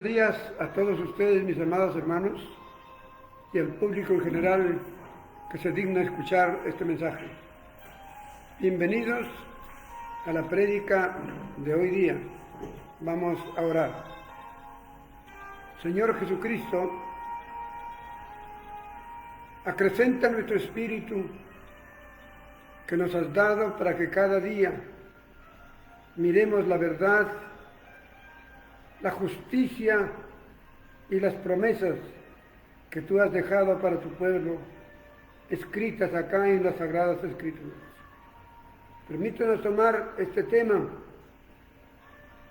Buenos días a todos ustedes, mis amados hermanos, y al público en general que se digna escuchar este mensaje. Bienvenidos a la prédica de hoy día. Vamos a orar. Señor Jesucristo, acrecenta nuestro espíritu que nos has dado para que cada día miremos la verdad, la justicia y las promesas que tú has dejado para tu pueblo, escritas acá en las Sagradas Escrituras. Permítanos tomar este tema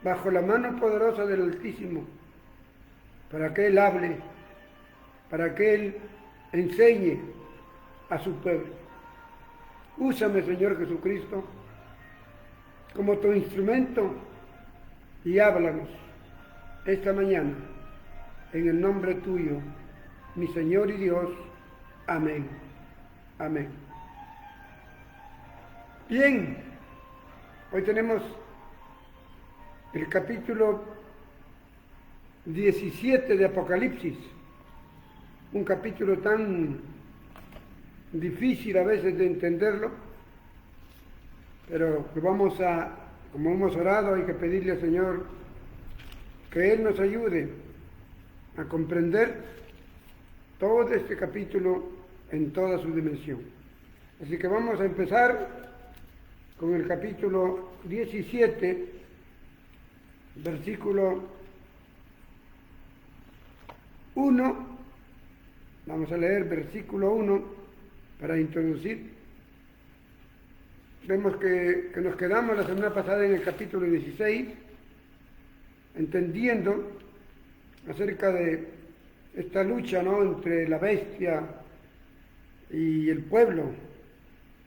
bajo la mano poderosa del Altísimo, para que Él hable, para que Él enseñe a su pueblo. Úsame, Señor Jesucristo, como tu instrumento y háblanos esta mañana, en el nombre tuyo, mi Señor y Dios. Amén. Amén. Bien, hoy tenemos el capítulo 17 de Apocalipsis, un capítulo tan difícil a veces de entenderlo, pero que como hemos orado, hay que pedirle al Señor que Él nos ayude a comprender todo este capítulo en toda su dimensión. Así que vamos a empezar con el capítulo 17, versículo 1. Vamos a leer versículo 1 para introducir. Vemos que nos quedamos la semana pasada en el capítulo 16, entendiendo acerca de esta lucha, ¿no?, entre la bestia y el pueblo.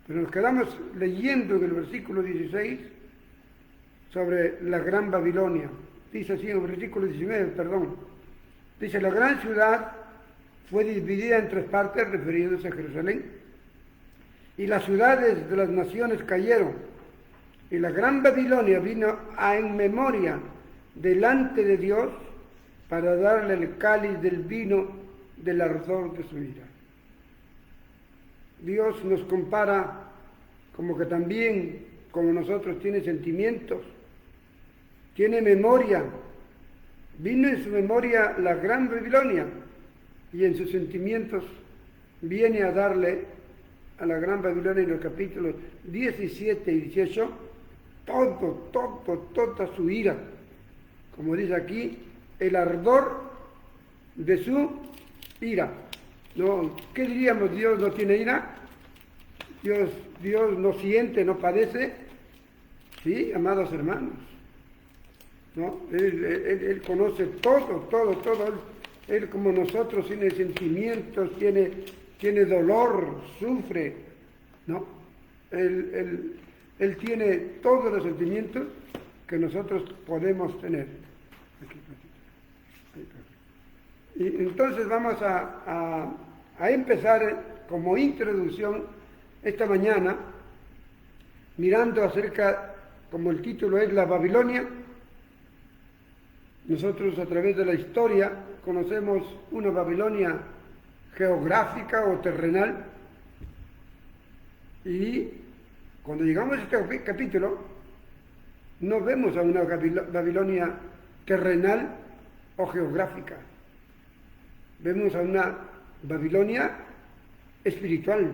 Pero nos quedamos leyendo en el versículo 16 sobre la Gran Babilonia. Dice así en el versículo 19, dice: la gran ciudad fue dividida en tres partes, refiriéndose a Jerusalén, y las ciudades de las naciones cayeron, y la Gran Babilonia vino en memoria delante de Dios para darle el cáliz del vino del ardor de su ira. Dios nos compara como que también, como nosotros, tiene sentimientos, tiene memoria. Vino en su memoria la Gran Babilonia y en sus sentimientos viene a darle a la Gran Babilonia en los capítulos 17 y 18 toda su ira. Como dice aquí, el ardor de su ira. ¿No? ¿Qué diríamos? ¿Dios no tiene ira? ¿Dios no siente, no padece? Sí, amados hermanos. ¿No? Él conoce todo. Él como nosotros tiene sentimientos, tiene dolor, sufre. ¿No? Él tiene todos los sentimientos que nosotros podemos tener. Y entonces vamos a empezar como introducción esta mañana mirando acerca, como el título es la Babilonia. Nosotros a través de la historia conocemos una Babilonia geográfica o terrenal, y cuando llegamos a este capítulo no vemos a una Babilonia terrenal o geográfica. Vemos a una Babilonia espiritual,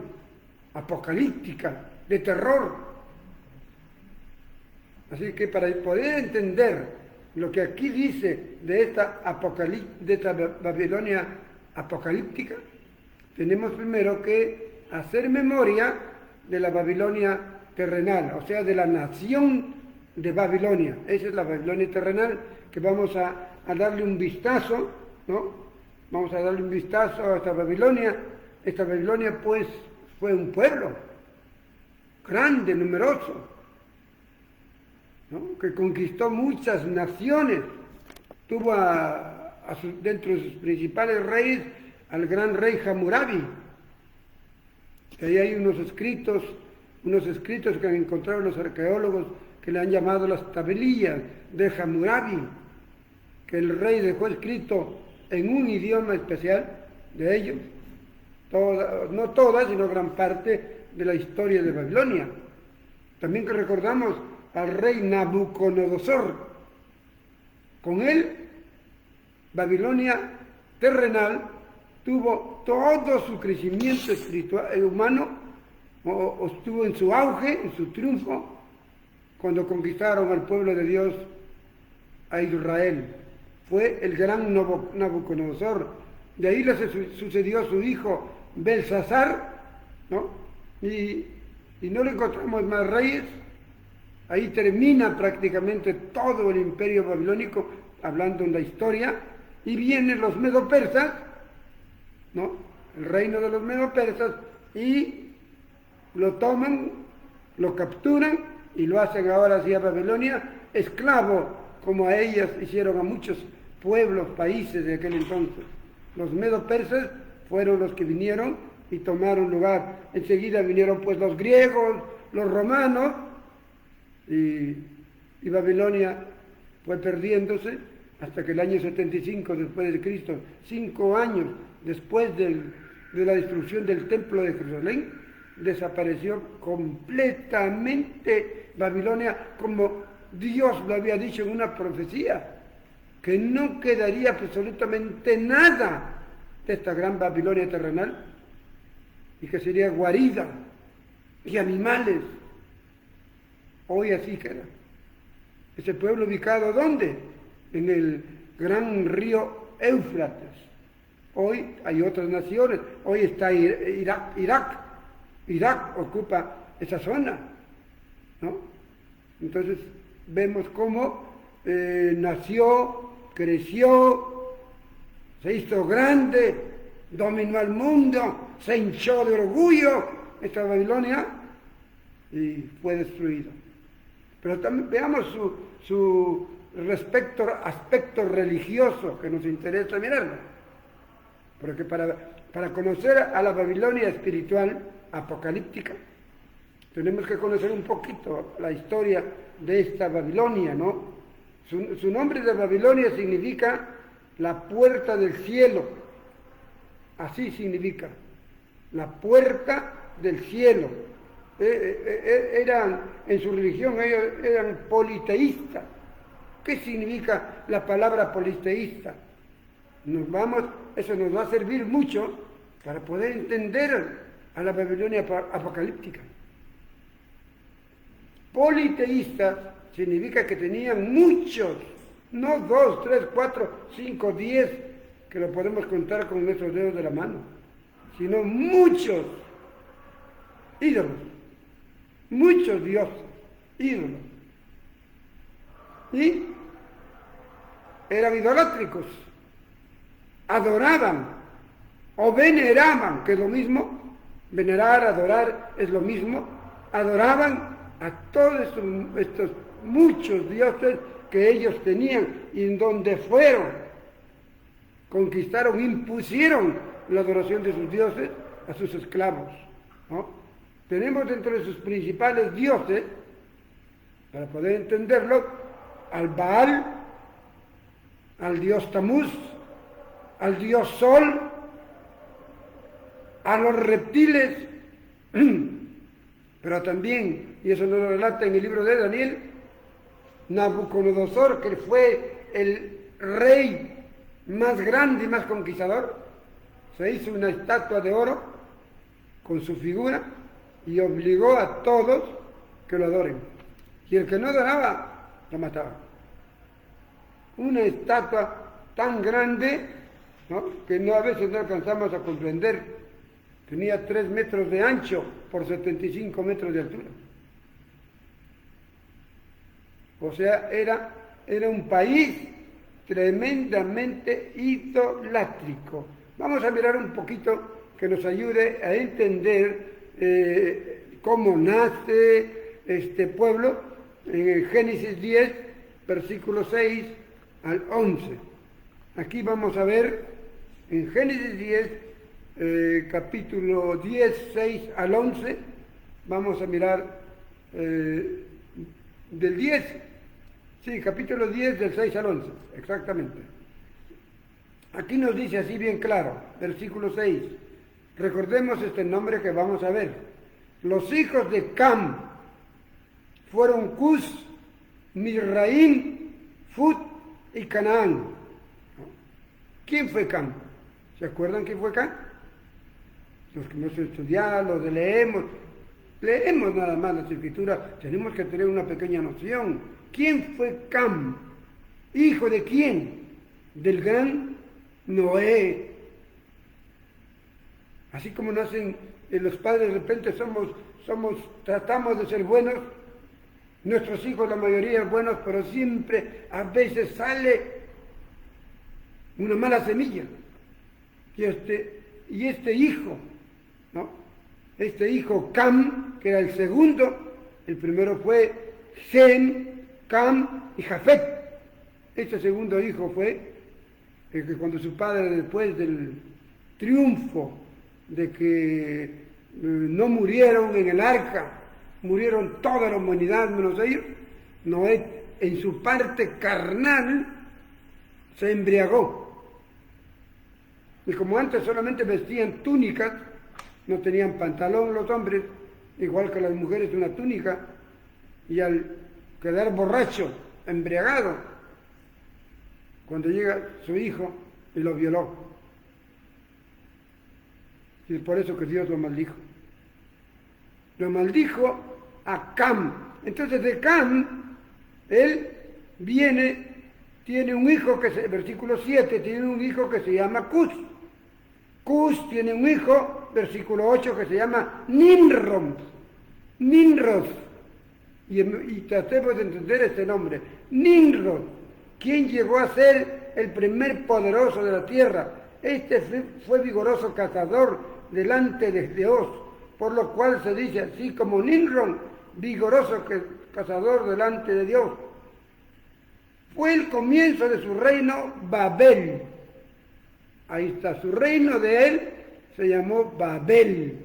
apocalíptica, de terror. Así que para poder entender lo que aquí dice de esta Babilonia apocalíptica, tenemos primero que hacer memoria de la Babilonia terrenal, o sea, de la nación de Babilonia. Esa es la Babilonia terrenal, que vamos a darle un vistazo, ¿no? Vamos a darle un vistazo a esta Babilonia. Esta Babilonia, pues, fue un pueblo grande, numeroso, ¿no?, que conquistó muchas naciones. Tuvo dentro de sus principales reyes al gran rey Hammurabi. Ahí hay unos escritos que han encontrado los arqueólogos que le han llamado las tablillas de Hammurabi. que el rey dejó escrito en un idioma especial de ellos, no toda, sino gran parte de la historia de Babilonia. También que recordamos al rey Nabucodonosor. Con él, Babilonia terrenal tuvo todo su crecimiento espiritual humano, o estuvo en su auge, en su triunfo, cuando conquistaron al pueblo de Dios, a Israel. Fue el gran Nabucodonosor. De ahí le sucedió a su hijo Belsasar, ¿no? Y no le encontramos más reyes. Ahí termina prácticamente todo el imperio babilónico, hablando en la historia, y vienen los medo-persas, ¿no? El reino de los medo-persas, y lo toman, lo capturan, y lo hacen ahora hacia Babilonia, esclavo, como a ellas hicieron a muchos pueblos, países de aquel entonces. Los medo-persas fueron los que vinieron y tomaron lugar. Enseguida vinieron pues los griegos, los romanos, y Babilonia fue perdiéndose hasta que el año 75 después de Cristo, 5 años después de la destrucción del templo de Jerusalén, desapareció completamente Babilonia, como Dios lo había dicho en una profecía, que no quedaría absolutamente nada de esta gran Babilonia terrenal, y que sería guarida y animales. Hoy así queda. Ese pueblo ubicado ¿dónde? En el gran río Éufrates. Hoy hay otras naciones. Hoy está Irak. Irak ocupa esa zona, ¿no? Entonces vemos cómo nació, creció, se hizo grande, dominó al mundo, se hinchó de orgullo esta Babilonia y fue destruida. Pero también veamos su aspecto religioso, que nos interesa mirarlo. Porque para conocer a la Babilonia espiritual, apocalíptica, tenemos que conocer un poquito la historia de esta Babilonia, ¿no? Su nombre de Babilonia significa la puerta del cielo. Así significa, la puerta del cielo. En su religión ellos eran politeístas. ¿Qué significa la palabra politeísta? Eso nos va a servir mucho para poder entender a la Babilonia apocalíptica. Politeístas significa que tenían muchos, no 2, 3, 4, 5, 10, que lo podemos contar con nuestros dedos de la mano, sino muchos ídolos, muchos dioses, ídolos. Y eran idolátricos, adoraban o veneraban, que es lo mismo, venerar, adorar es lo mismo, adoraban a todos estos muchos dioses que ellos tenían, y en donde fueron, conquistaron, impusieron la adoración de sus dioses a sus esclavos, ¿no? Tenemos dentro de sus principales dioses, para poder entenderlo, al Baal, al dios Tamuz, al dios Sol, a los reptiles, pero también, y eso nos lo relata en el libro de Daniel, Nabucodonosor, que fue el rey más grande y más conquistador, se hizo una estatua de oro con su figura y obligó a todos que lo adoren. Y el que no adoraba, lo mataba. Una estatua tan grande, ¿no?, que a veces no alcanzamos a comprender. Tenía 3 metros de ancho por 75 metros de altura. O sea, era un país tremendamente idolátrico. Vamos a mirar un poquito que nos ayude a entender cómo nace este pueblo en Génesis 10, versículos 6 al 11. Aquí vamos a ver en Génesis 10, capítulo 10, 6 al 11, vamos a mirar del 10. Sí, capítulo 10 del 6 al 11, exactamente. Aquí nos dice así bien claro, versículo 6. Recordemos este nombre que vamos a ver. Los hijos de Cam fueron Cus, Misraim, Fut y Canaán. ¿Quién fue Cam? ¿Se acuerdan quién fue Cam? Los que hemos estudiado, los leemos nada más las escrituras, tenemos que tener una pequeña noción. ¿Quién fue Cam? ¿Hijo de quién? Del gran Noé. Así como nacen los padres, de repente tratamos de ser buenos, nuestros hijos la mayoría es buenos, pero siempre a veces sale una mala semilla. Y este hijo, ¿no? Este hijo Cam, que era el segundo, el primero fue Sem, Cam y Jafet. Este segundo hijo fue el que cuando su padre, después del triunfo de que no murieron en el arca, murieron toda la humanidad menos ellos, Noé en su parte carnal se embriagó. Y como antes solamente vestían túnicas, no tenían pantalón los hombres, igual que las mujeres una túnica, y al quedar borracho, embriagado, cuando llega su hijo y lo violó. Y es por eso que Dios lo maldijo. Lo maldijo a Cam. Entonces de Cam, él tiene un hijo versículo 7, tiene un hijo que se llama Cus. Cus tiene un hijo, versículo 8, que se llama Nimrod. Y tratemos de entender este nombre. Nimrod, quien llegó a ser el primer poderoso de la tierra. Este fue vigoroso cazador delante de Dios, por lo cual se dice así como Nimrod, vigoroso cazador delante de Dios. Fue el comienzo de su reino Babel. Ahí está, su reino de él se llamó Babel.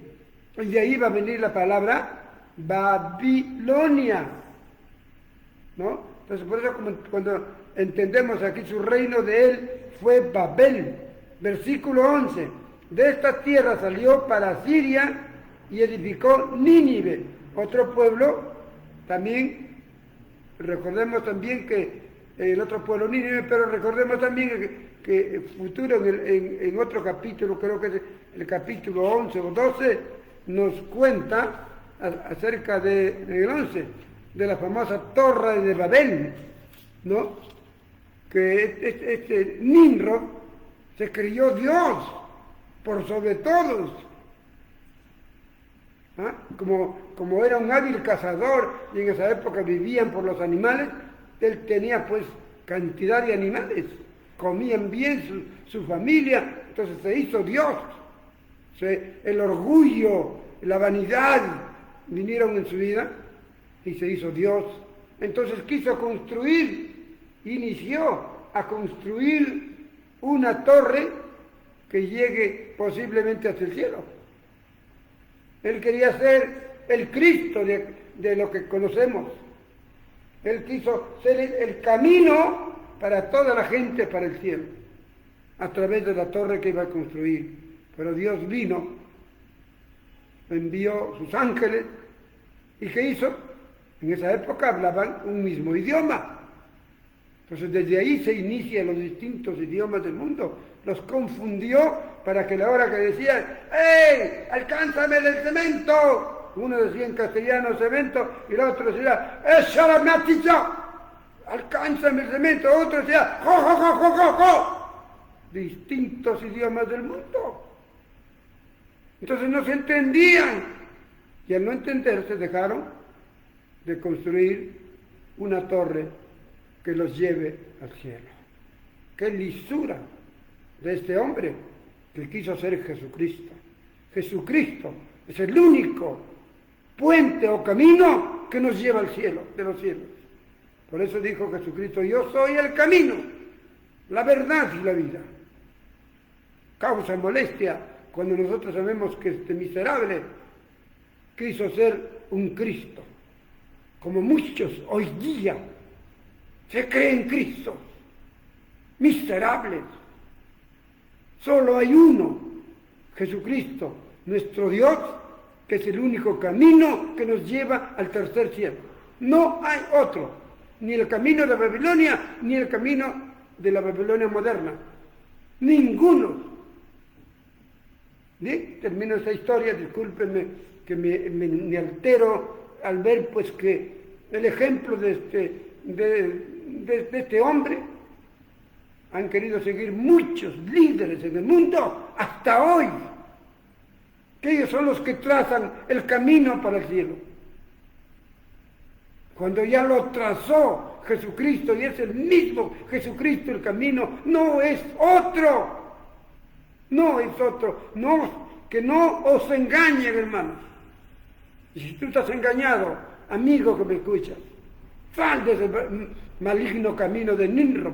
Y de ahí va a venir la palabra Babilonia, ¿no? Entonces por eso cuando entendemos aquí su reino de él fue Babel. Versículo 11. De esta tierra salió para Siria y edificó Nínive, otro pueblo también. Recordemos también que el otro pueblo Nínive, pero recordemos también que futuro en otro capítulo, creo que es el capítulo 11 o 12, nos cuenta acerca del 11, de la famosa Torre de Babel, ¿no? Que este Nimrod se creyó Dios por sobre todos. ¿Ah? Como era un hábil cazador y en esa época vivían por los animales, él tenía pues cantidad de animales, comían bien su familia, entonces se hizo Dios. El orgullo, la vanidad vinieron en su vida y se hizo Dios. Entonces inició a construir una torre que llegue posiblemente hasta el cielo. Él quería ser el Cristo de lo que conocemos. Él quiso ser el camino para toda la gente para el cielo, a través de la torre que iba a construir. Pero Dios vino, envió sus ángeles, ¿y qué hizo? En esa época hablaban un mismo idioma. Entonces desde ahí se inician los distintos idiomas del mundo. Los confundió para que a la hora que decían, ¡Ey! ¡Alcánzame el cemento! Uno decía en castellano cemento y el otro decía, ¡Esharamatiza! ¡Alcánzame el cemento! Otro decía, ¡Jo, jo, jo, jo, jo, jo! Distintos idiomas del mundo. Entonces no se entendían. Y al no entenderse dejaron de construir una torre que los lleve al cielo. ¡Qué lisura de este hombre que quiso ser Jesucristo! Jesucristo es el único puente o camino que nos lleva al cielo, de los cielos. Por eso dijo Jesucristo, yo soy el camino, la verdad y la vida. Causa molestia cuando nosotros sabemos que este miserable quiso ser un Cristo, como muchos hoy día se cree en Cristo. Miserables. Solo hay uno, Jesucristo, nuestro Dios, que es el único camino que nos lleva al tercer cielo. No hay otro, ni el camino de Babilonia, ni el camino de la Babilonia moderna. Ninguno. Bien, termino esta historia, discúlpenme que me altero al ver pues que el ejemplo de este hombre han querido seguir muchos líderes en el mundo hasta hoy, que ellos son los que trazan el camino para el cielo. Cuando ya lo trazó Jesucristo y es el mismo Jesucristo el camino, no es otro, que no os engañen, hermanos. Y si tú estás engañado, amigo que me escuchas, sal de ese maligno camino de Nimrod.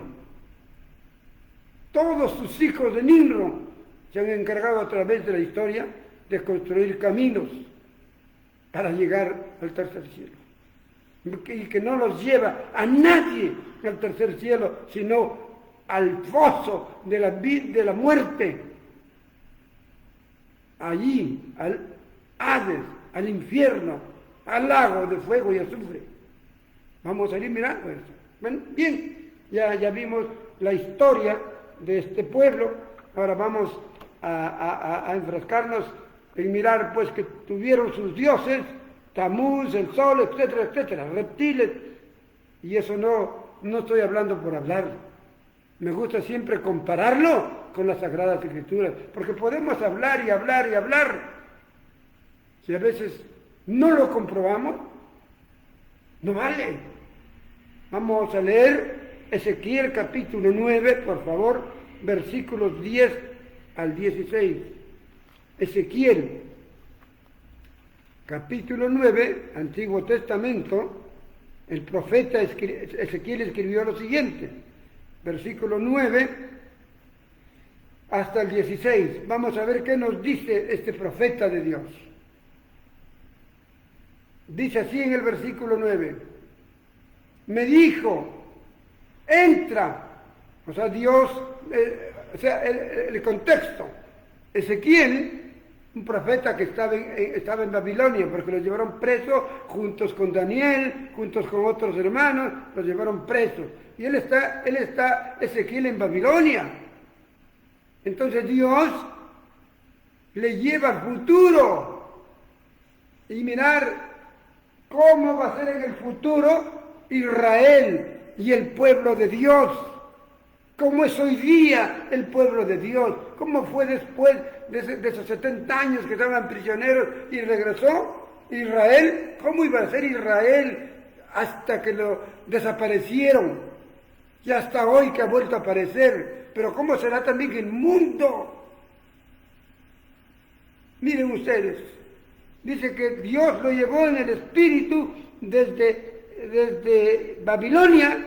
Todos sus hijos de Nimrod se han encargado a través de la historia de construir caminos para llegar al tercer cielo. Y que no los lleva a nadie al tercer cielo, sino al foso de la muerte. Allí, al Hades, al infierno, al lago de fuego y azufre. Vamos a ir mirando eso. Bueno, bien, ya vimos la historia de este pueblo. Ahora vamos a enfrascarnos en mirar pues que tuvieron sus dioses, Tamuz, el sol, etcétera, etcétera, reptiles, y eso no estoy hablando por hablar. Me gusta siempre compararlo con las Sagradas Escrituras, porque podemos hablar y hablar y hablar. Si a veces no lo comprobamos, no vale. Vamos a leer Ezequiel capítulo 9, por favor, versículos 10 al 16. Ezequiel capítulo 9, Antiguo Testamento, el profeta Ezequiel escribió lo siguiente, versículo 9 hasta el 16. Vamos a ver qué nos dice este profeta de Dios. Dice así en el versículo 9, me dijo, entra, o sea, Dios, el contexto, Ezequiel, un profeta que estaba en Babilonia, porque lo llevaron preso juntos con Daniel, juntos con otros hermanos, los llevaron presos. Y él está, Ezequiel, en Babilonia. Entonces Dios le lleva al futuro y mirar cómo va a ser en el futuro Israel y el pueblo de Dios. ¿Cómo es hoy día el pueblo de Dios? ¿Cómo fue después de esos 70 años que estaban prisioneros y regresó Israel? ¿Cómo iba a ser Israel hasta que lo desaparecieron? Y hasta hoy que ha vuelto a aparecer. Pero ¿cómo será también el mundo? Miren ustedes, dice que Dios lo llevó en el espíritu desde Babilonia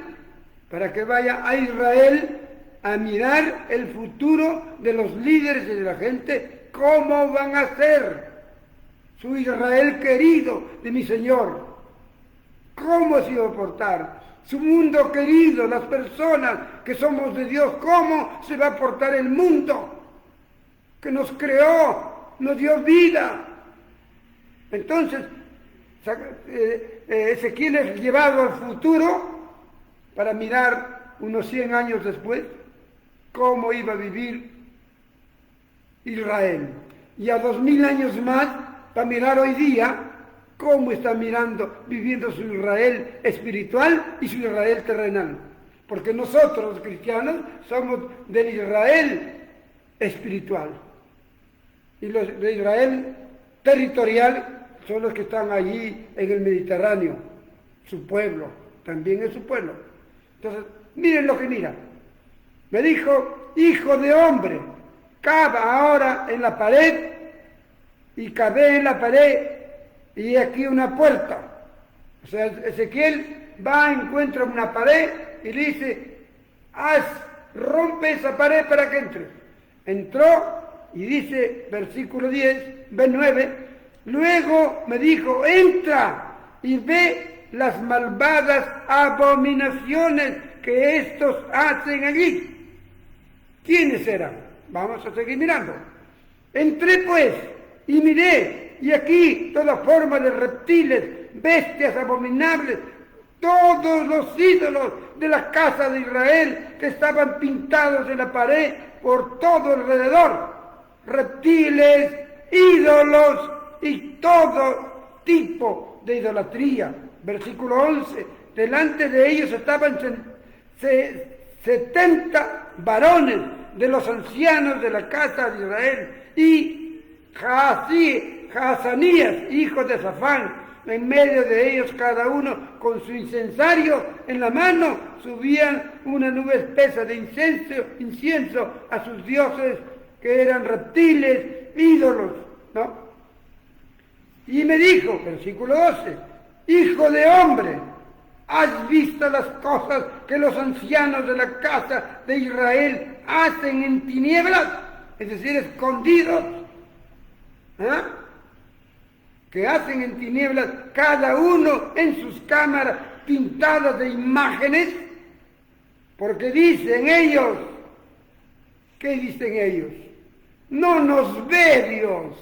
para que vaya a Israel a mirar el futuro de los líderes y de la gente, cómo van a ser su Israel querido de mi Señor, cómo se iba a portar, su mundo querido, las personas que somos de Dios, cómo se va a portar el mundo que nos creó, nos dio vida. Entonces, Ezequiel es llevado al futuro para mirar unos 100 años después cómo iba a vivir Israel. Y a 2000 años más, para mirar hoy día cómo está viviendo su Israel espiritual y su Israel terrenal. Porque nosotros, los cristianos, somos del Israel espiritual. Y los de Israel territorial son los que están allí en el Mediterráneo, su pueblo, también es su pueblo. Entonces, miren lo que mira. Me dijo, hijo de hombre, cava ahora en la pared, y cavé en la pared, y aquí una puerta. O sea, Ezequiel va, encuentra una pared, y le dice, rompe esa pared para que entre. Entró, y dice, versículo 10, 9, luego me dijo, entra, y ve las malvadas abominaciones que estos hacen allí. ¿Quiénes eran? Vamos a seguir mirando. Entré pues y miré, y aquí toda forma de reptiles, bestias abominables, todos los ídolos de la casa de Israel que estaban pintados en la pared por todo alrededor. Reptiles, ídolos y todo tipo de idolatría. Versículo 11. Delante de ellos estaban 70 varones de los ancianos de la casa de Israel y Jaazanías, hijo de Safán. En medio de ellos, cada uno con su incensario en la mano, subían una nube espesa de incienso a sus dioses, que eran reptiles, ídolos, ¿no? Y me dijo, versículo 12, hijo de hombre, ¿has visto las cosas que los ancianos de la casa de Israel hacen en tinieblas? Es decir, escondidos, ¿eh? Que hacen en tinieblas, cada uno en sus cámaras pintadas de imágenes, porque dicen ellos, ¿qué dicen ellos? No nos ve Dios,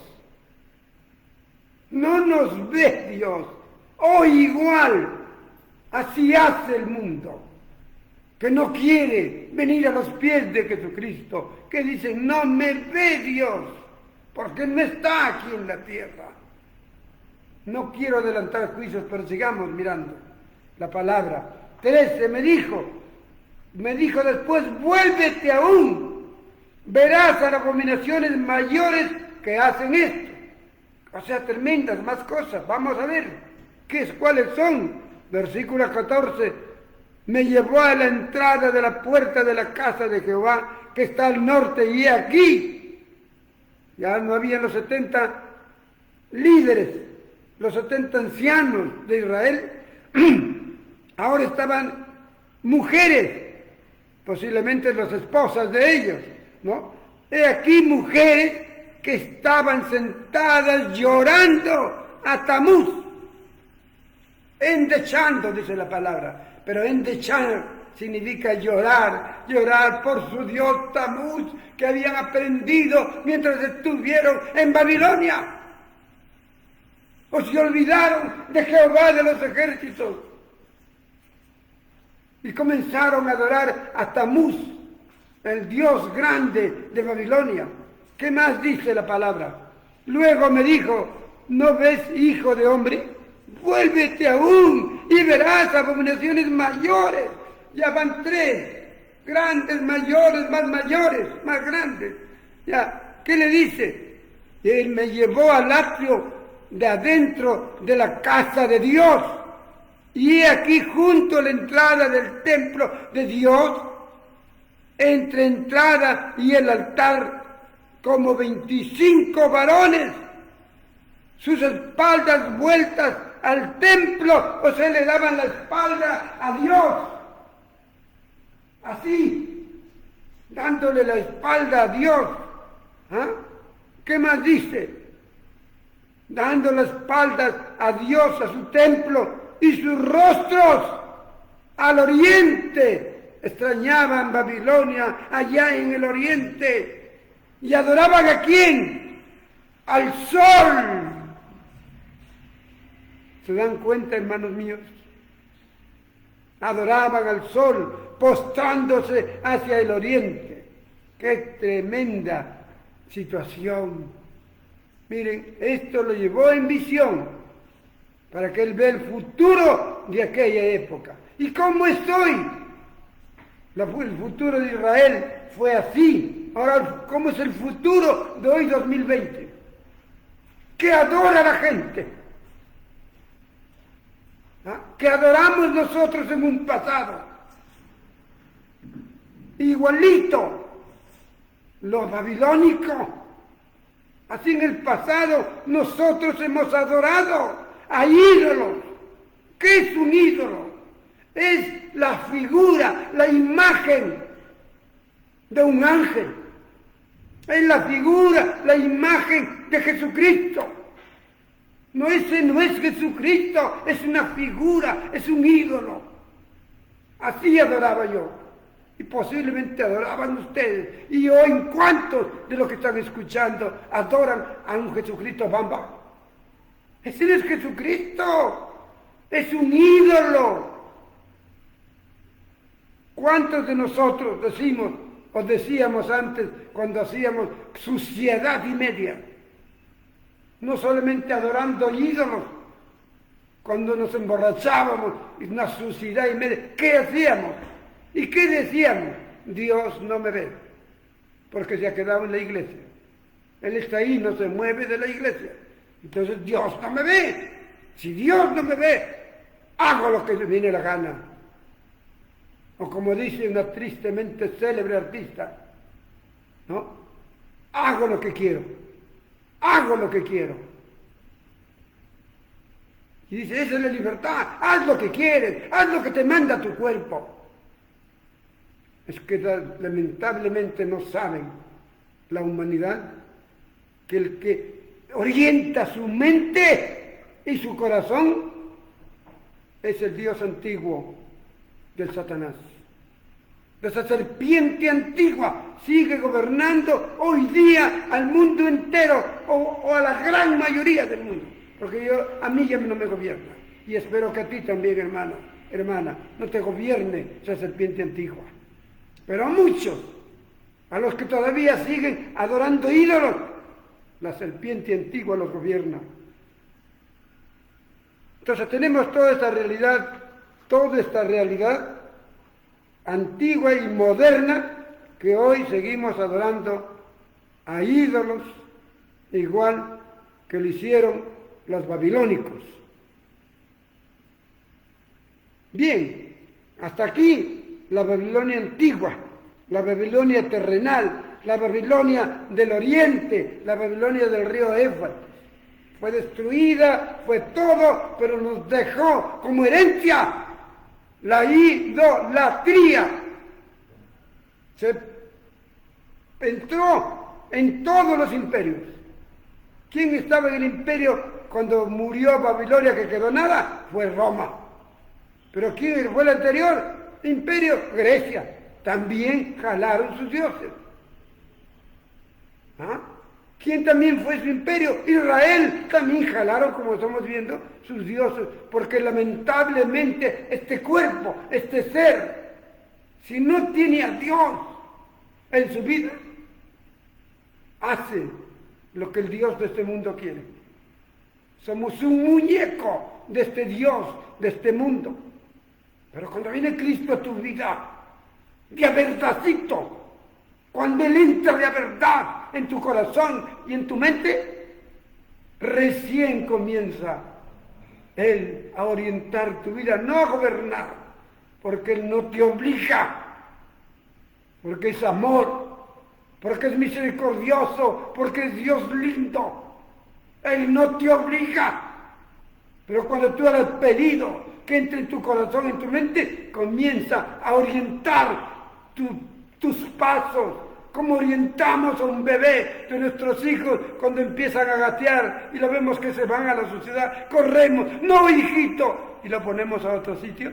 no nos ve Dios, o igual, así hace el mundo, que no quiere venir a los pies de Jesucristo, que dicen, no me ve Dios, porque no está aquí en la tierra. No quiero adelantar juicios, pero sigamos mirando la palabra. 13, me dijo después, vuélvete aún, verás a las abominaciones mayores que hacen esto. O sea, tremendas, más cosas. Vamos a ver cuáles son. Versículo 14, me llevó a la entrada de la puerta de la casa de Jehová, que está al norte, y aquí ya no habían los 70 líderes, los 70 ancianos de Israel, ahora estaban mujeres, posiblemente las esposas de ellos, ¿no? He aquí mujeres que estaban sentadas llorando a Tamuz, endechando, dice la palabra, pero endechar significa llorar, llorar por su dios Tamuz, que habían aprendido mientras estuvieron en Babilonia. O se olvidaron de Jehová de los ejércitos y comenzaron a adorar a Tamuz, el dios grande de Babilonia. ¿Qué más dice la palabra? Luego me dijo, ¿no ves, hijo de hombre? Vuélvete aún y verás abominaciones mayores. Ya van 3, grandes, mayores, más grandes. Ya, ¿qué le dice? Él me llevó al atrio de adentro de la casa de Dios, y aquí junto a la entrada del templo de Dios, entre entrada y el altar, como 25 varones, sus espaldas vueltas al templo, o se le daban la espalda a Dios, así, dándole la espalda a Dios. ¿Ah? ¿Qué más dice? Dando las espaldas a Dios, a su templo, y sus rostros al oriente. Extrañaban Babilonia, allá en el oriente, y adoraban ¿a quién? Al sol. ¿Se dan cuenta, hermanos míos? Adoraban al sol, postrándose hacia el oriente. ¡Qué tremenda situación! Miren, esto lo llevó en visión, para que él vea el futuro de aquella época. ¿Y cómo es hoy? El futuro de Israel fue así. Ahora, ¿cómo es el futuro de hoy 2020? ¿Qué adora la gente? ¿Ah? ¿Qué adoramos nosotros en un pasado? Igualito, los babilónicos. Así en el pasado nosotros hemos adorado a ídolos. ¿Qué es un ídolo? Es la figura, la imagen de un ángel. Es la figura, la imagen de Jesucristo. No, ese no es Jesucristo, es una figura, es un ídolo. Así adoraba yo. Y posiblemente adoraban ustedes. Y hoy, ¿cuántos de los que están escuchando adoran a un Jesucristo bamba? Ese no es Jesucristo, es un ídolo. ¿Cuántos de nosotros decimos o decíamos antes cuando hacíamos suciedad y media? No solamente adorando ídolos, cuando nos emborrachábamos, una suciedad y media, ¿qué hacíamos? ¿Y qué decíamos? Dios no me ve, porque se ha quedado en la iglesia. Él está ahí, no se mueve de la iglesia. Entonces Dios no me ve. Si Dios no me ve, hago lo que me viene la gana. O como dice una tristemente célebre artista, ¿no? Hago lo que quiero. Hago lo que quiero. Y dice, esa es la libertad. Haz lo que quieres. Haz lo que te manda tu cuerpo. Es que lamentablemente no saben la humanidad que el que orienta su mente y su corazón es el Dios antiguo del Satanás. Esa serpiente antigua sigue gobernando hoy día al mundo entero o a la gran mayoría del mundo. Porque a mí ya no me gobierna. Y espero que a ti también, hermano, hermana, no te gobierne esa serpiente antigua. Pero a muchos, a los que todavía siguen adorando ídolos, la serpiente antigua los gobierna. Entonces tenemos toda esta realidad antigua y moderna que hoy seguimos adorando a ídolos igual que lo hicieron los babilónicos. Bien, hasta aquí la Babilonia antigua, la Babilonia terrenal, la Babilonia del oriente, la Babilonia del río Éufrates. Fue destruida, fue todo, pero nos dejó como herencia la idolatría. Se entró en todos los imperios. ¿Quién estaba en el imperio cuando murió Babilonia que quedó nada? Fue Roma. Pero ¿quién fue el anterior? Imperio, Grecia. También jalaron sus dioses. ¿Ah? ¿Quién también fue su imperio? Israel. También jalaron, como estamos viendo, sus dioses. Porque lamentablemente este cuerpo, este ser, si no tiene a Dios en su vida, hace lo que el Dios de este mundo quiere. Somos un muñeco de este Dios, de este mundo. Pero cuando viene Cristo a tu vida, de verdadcito, cuando Él entra de verdad en tu corazón y en tu mente, recién comienza Él a orientar tu vida, no a gobernar, porque Él no te obliga, porque es amor, porque es misericordioso, porque es Dios lindo. Él no te obliga, pero cuando tú has pedido que entre en tu corazón, en tu mente, comienza a orientar tus pasos, como orientamos a un bebé de nuestros hijos cuando empiezan a gatear y lo vemos que se van a la sociedad, corremos, no hijito, y lo ponemos a otro sitio.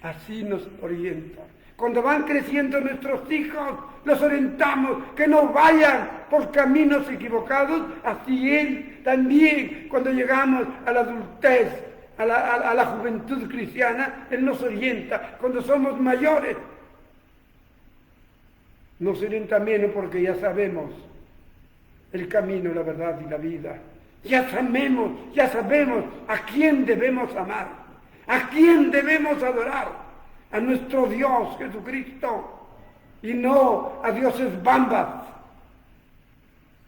Así nos orienta. Cuando van creciendo nuestros hijos, los orientamos que no vayan por caminos equivocados. Así Él también, cuando llegamos a la adultez, a la juventud cristiana, Él nos orienta. Cuando somos mayores, nos orienta menos porque ya sabemos el camino, la verdad y la vida. Ya sabemos a quién debemos amar, a quién debemos adorar. A nuestro Dios Jesucristo y no a dioses bambas.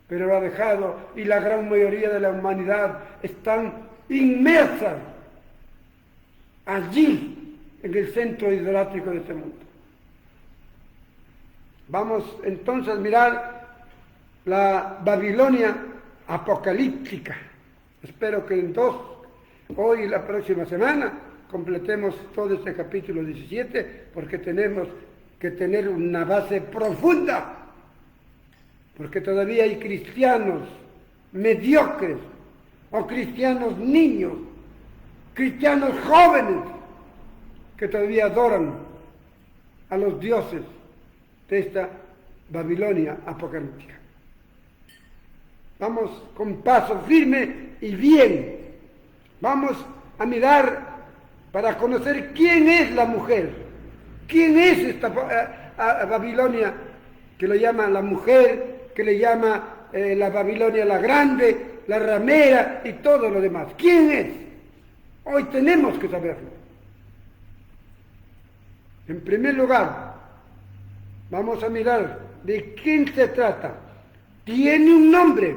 Pero lo ha dejado y la gran mayoría de la humanidad están inmersas allí en el centro idolátrico de este mundo. Vamos entonces a mirar la Babilonia apocalíptica. Espero que hoy y la próxima semana, completemos todo este capítulo 17, porque tenemos que tener una base profunda, porque todavía hay cristianos mediocres o cristianos niños, cristianos jóvenes que todavía adoran a los dioses de esta Babilonia apocalíptica. Vamos con paso firme y bien. Vamos a mirar para conocer quién es la mujer, quién es esta Babilonia que lo llama la mujer, que le llama la Babilonia la grande, la ramera y todo lo demás. ¿Quién es? Hoy tenemos que saberlo. En primer lugar, vamos a mirar de quién se trata. Tiene un nombre.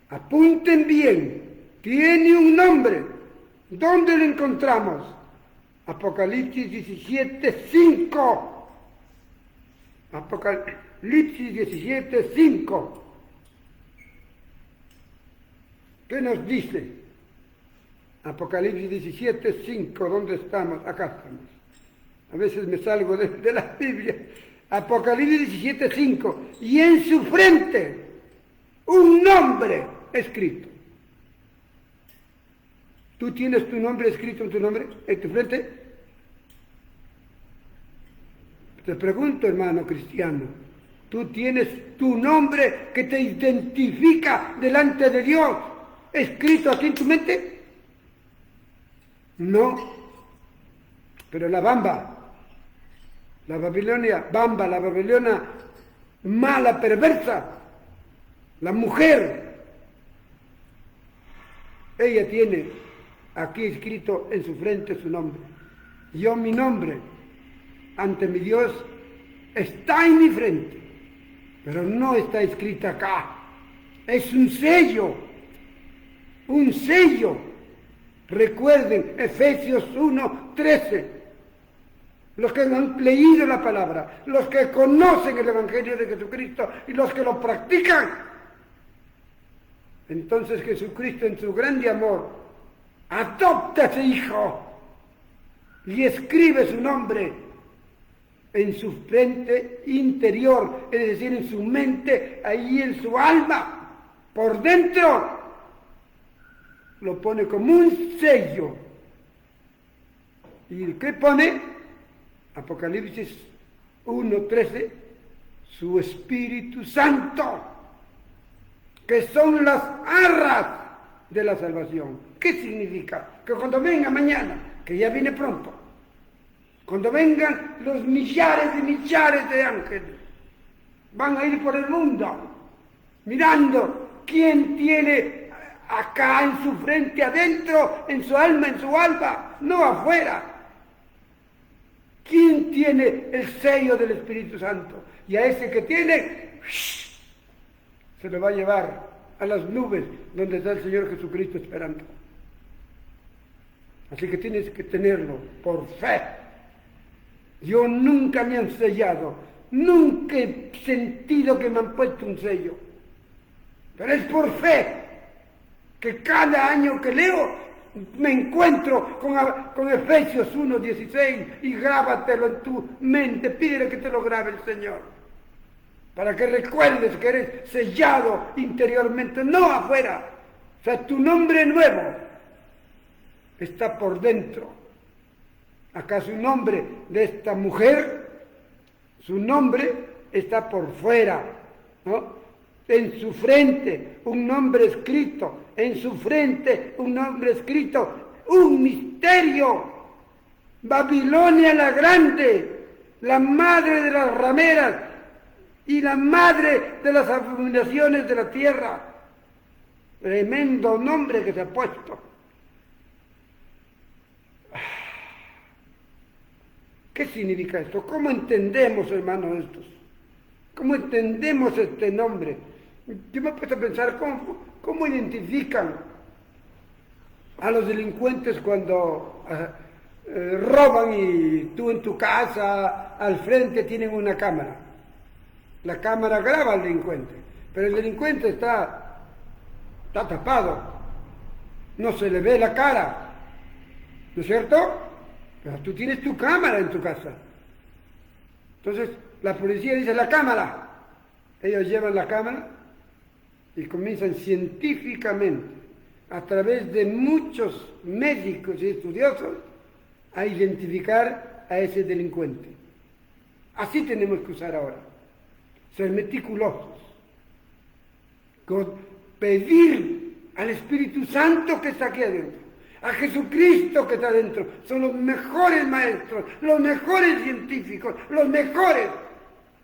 Apunten bien. Tiene un nombre. ¿Dónde lo encontramos? Apocalipsis 17:5. Apocalipsis 17:5. ¿Qué nos dice? Apocalipsis 17:5. ¿Dónde estamos? Acá estamos. A veces me salgo de la Biblia. Apocalipsis 17:5. Y en su frente un nombre escrito. ¿Tú tienes tu nombre escrito en tu frente? Te pregunto, hermano cristiano, ¿tú tienes tu nombre que te identifica delante de Dios escrito aquí en tu mente? No. Pero la Babilonia mala, perversa, la mujer, ella tiene aquí escrito en su frente su nombre. Yo, mi nombre, ante mi Dios, está en mi frente, pero no está escrito acá. Es un sello, un sello. Recuerden, Efesios 1:13. Los que han leído la palabra, los que conocen el Evangelio de Jesucristo y los que lo practican. Entonces Jesucristo, en su grande amor, adopta a ese hijo y escribe su nombre en su frente interior, es decir, en su mente, ahí en su alma, por dentro. Lo pone como un sello. ¿Y qué pone? Apocalipsis 1:13, su Espíritu Santo, que son las arras de la salvación. ¿Qué significa? Que cuando venga mañana, que ya viene pronto, cuando vengan los millares de ángeles, van a ir por el mundo mirando quién tiene acá en su frente, adentro, en su alma, no afuera. ¿Quién tiene el sello del Espíritu Santo? Y a ese que tiene, se lo va a llevar a las nubes donde está el Señor Jesucristo esperando. Así que tienes que tenerlo por fe. Yo nunca me han sellado, nunca he sentido que me han puesto un sello. Pero es por fe que cada año que leo me encuentro con Efesios 1:16 y grábatelo en tu mente, pídele que te lo grabe el Señor, para que recuerdes que eres sellado interiormente, no afuera. O sea, tu nombre nuevo está por dentro. Acá su nombre de esta mujer, su nombre está por fuera, ¿no? En su frente un nombre escrito, en su frente un nombre escrito, un misterio. Babilonia la grande, la madre de las rameras y la madre de las abominaciones de la tierra. Tremendo nombre que se ha puesto. ¿Qué significa esto? ¿Cómo entendemos, hermanos, estos? ¿Cómo entendemos este nombre? Yo me he puesto a pensar cómo identifican a los delincuentes cuando roban y tú en tu casa al frente tienen una cámara. La cámara graba al delincuente, pero el delincuente está tapado, no se le ve la cara, ¿no es cierto? Pero tú tienes tu cámara en tu casa. Entonces la policía dice la cámara, ellos llevan la cámara y comienzan científicamente, a través de muchos médicos y estudiosos, a identificar a ese delincuente. Así tenemos que usar ahora, ser meticulosos, pedir al Espíritu Santo que está aquí adentro, a Jesucristo que está adentro. Son los mejores maestros, los mejores científicos, los mejores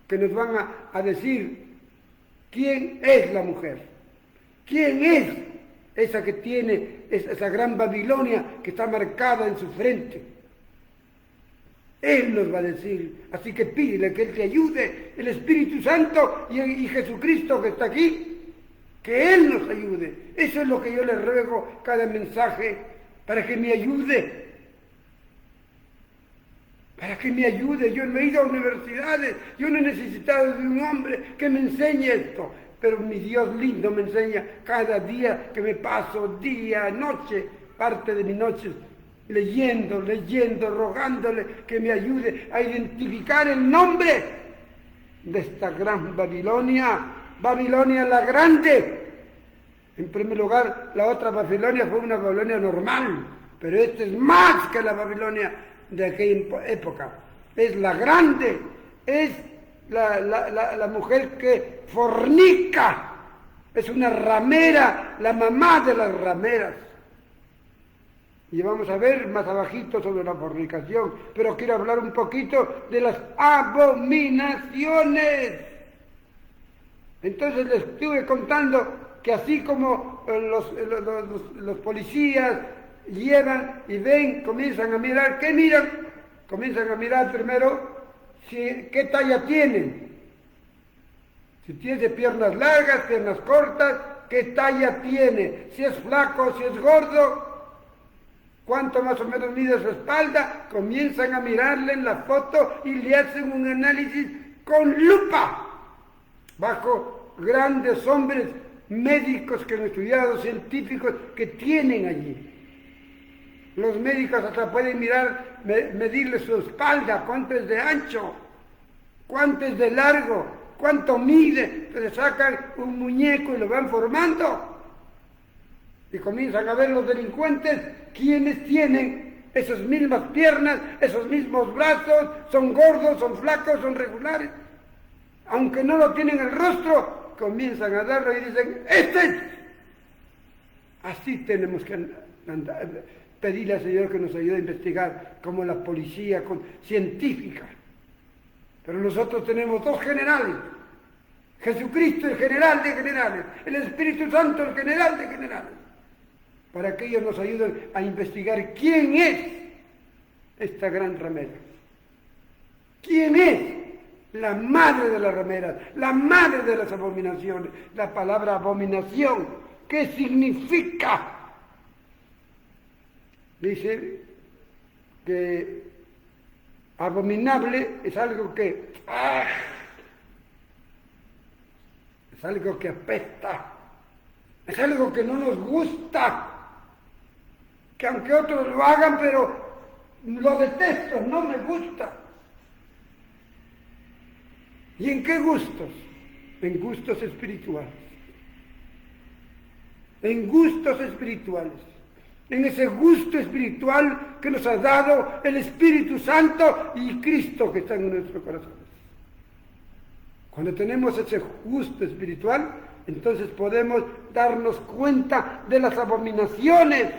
que nos van a decir quién es la mujer, quién es esa que tiene esa gran Babilonia que está marcada en su frente. Él nos va a decir, así que pídele que Él te ayude, el Espíritu Santo y Jesucristo que está aquí, que Él nos ayude. Eso es lo que yo le ruego cada mensaje, para que me ayude. Para que me ayude. Yo no he ido a universidades, yo no he necesitado de un hombre que me enseñe esto. Pero mi Dios lindo me enseña cada día que me paso, día, noche, parte de mi noche, leyendo, rogándole que me ayude a identificar el nombre de esta gran Babilonia, Babilonia la Grande. En primer lugar, la otra Babilonia fue una Babilonia normal, pero esta es más que la Babilonia de aquella época. Es la grande, es la mujer que fornica, es una ramera, la mamá de las rameras. Y vamos a ver más abajito sobre la fornicación, pero quiero hablar un poquito de las abominaciones. Entonces les estuve contando que así como los policías llevan y ven, comienzan a mirar, ¿qué miran? Comienzan a mirar primero qué talla tienen. Si tiene piernas largas, piernas cortas, ¿qué talla tiene? Si es flaco, si es gordo, ¿cuánto más o menos mide su espalda? Comienzan a mirarle en la foto y le hacen un análisis con lupa, bajo grandes hombres médicos que han estudiado, científicos que tienen allí. Los médicos hasta pueden medirle su espalda, cuánto es de ancho, cuánto es de largo, cuánto mide. Entonces sacan un muñeco y lo van formando. Y comienzan a ver los delincuentes quienes tienen esas mismas piernas, esos mismos brazos, son gordos, son flacos, son regulares. Aunque no lo tienen en el rostro, comienzan a darlo y dicen, ¡este! Así tenemos que pedirle al Señor que nos ayude a investigar, como la policía científica. Pero nosotros tenemos dos generales. Jesucristo, el general de generales. El Espíritu Santo, el general de generales. Para que ellos nos ayuden a investigar quién es esta gran ramera. ¿Quién es la madre de las rameras? La madre de las abominaciones. La palabra abominación, ¿qué significa? Dice que abominable es algo que es algo que apesta, es algo que no nos gusta, que aunque otros lo hagan, pero lo detesto, no me gusta. ¿Y en qué gustos? En gustos espirituales. En gustos espirituales. En ese gusto espiritual que nos ha dado el Espíritu Santo y Cristo que está en nuestro corazón. Cuando tenemos ese gusto espiritual, entonces podemos darnos cuenta de las abominaciones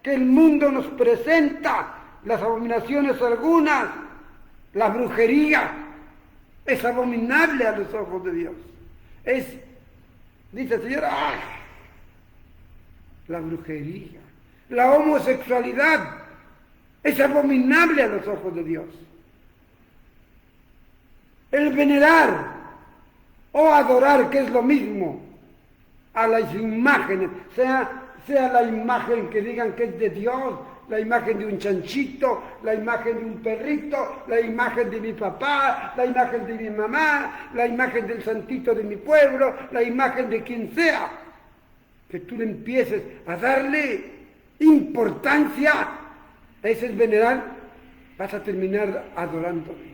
que el mundo nos presenta, las abominaciones algunas. La brujería es abominable a los ojos de Dios. Dice el Señor, la brujería. La homosexualidad es abominable a los ojos de Dios. El venerar o adorar, que es lo mismo, a las imágenes, sea la imagen que digan que es de Dios, la imagen de un chanchito, la imagen de un perrito, la imagen de mi papá, la imagen de mi mamá, la imagen del santito de mi pueblo, la imagen de quien sea, que tú le empieces a darle importancia, ese es venerar, vas a terminar adorándole.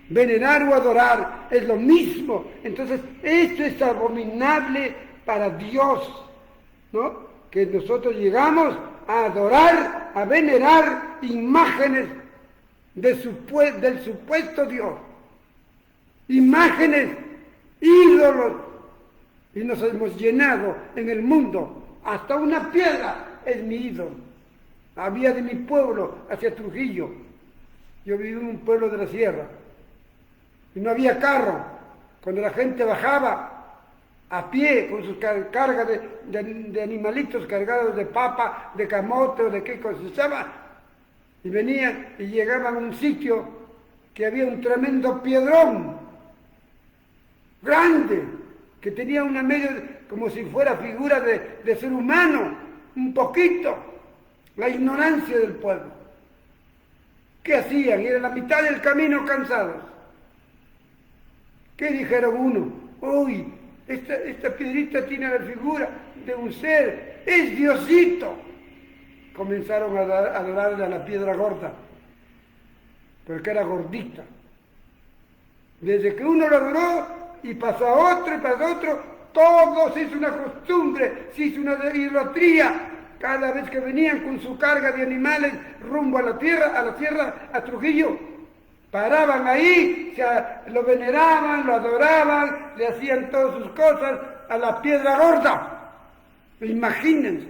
Venerar o adorar es lo mismo. Entonces, esto es abominable para Dios, ¿no? Que nosotros llegamos a adorar, a venerar imágenes del supuesto Dios. Imágenes, ídolos. Y nos hemos llenado en el mundo. Hasta una piedra es mi ídolo. Había de mi pueblo hacia Trujillo. Yo viví en un pueblo de la sierra. Y no había carro. Cuando la gente bajaba a pie con sus cargas de animalitos cargados de papa, de camote o de qué cosechaba, y venían y llegaban a un sitio que había un tremendo piedrón grande, que tenía una medio como si fuera figura de ser humano, un poquito, la ignorancia del pueblo. ¿Qué hacían? Ir a la mitad del camino cansados. ¿Qué dijeron uno? Uy, esta piedrita tiene la figura de un ser, es Diosito. Comenzaron a adorarle a la piedra gorda, porque era gordita. Desde que uno lo adoró, y pasó a otro, y pasó a otro, todo se hizo una costumbre, se hizo una idolatría. Cada vez que venían con su carga de animales rumbo a la tierra, a Trujillo, paraban ahí, lo veneraban, lo adoraban, le hacían todas sus cosas a la piedra gorda. Imagínense.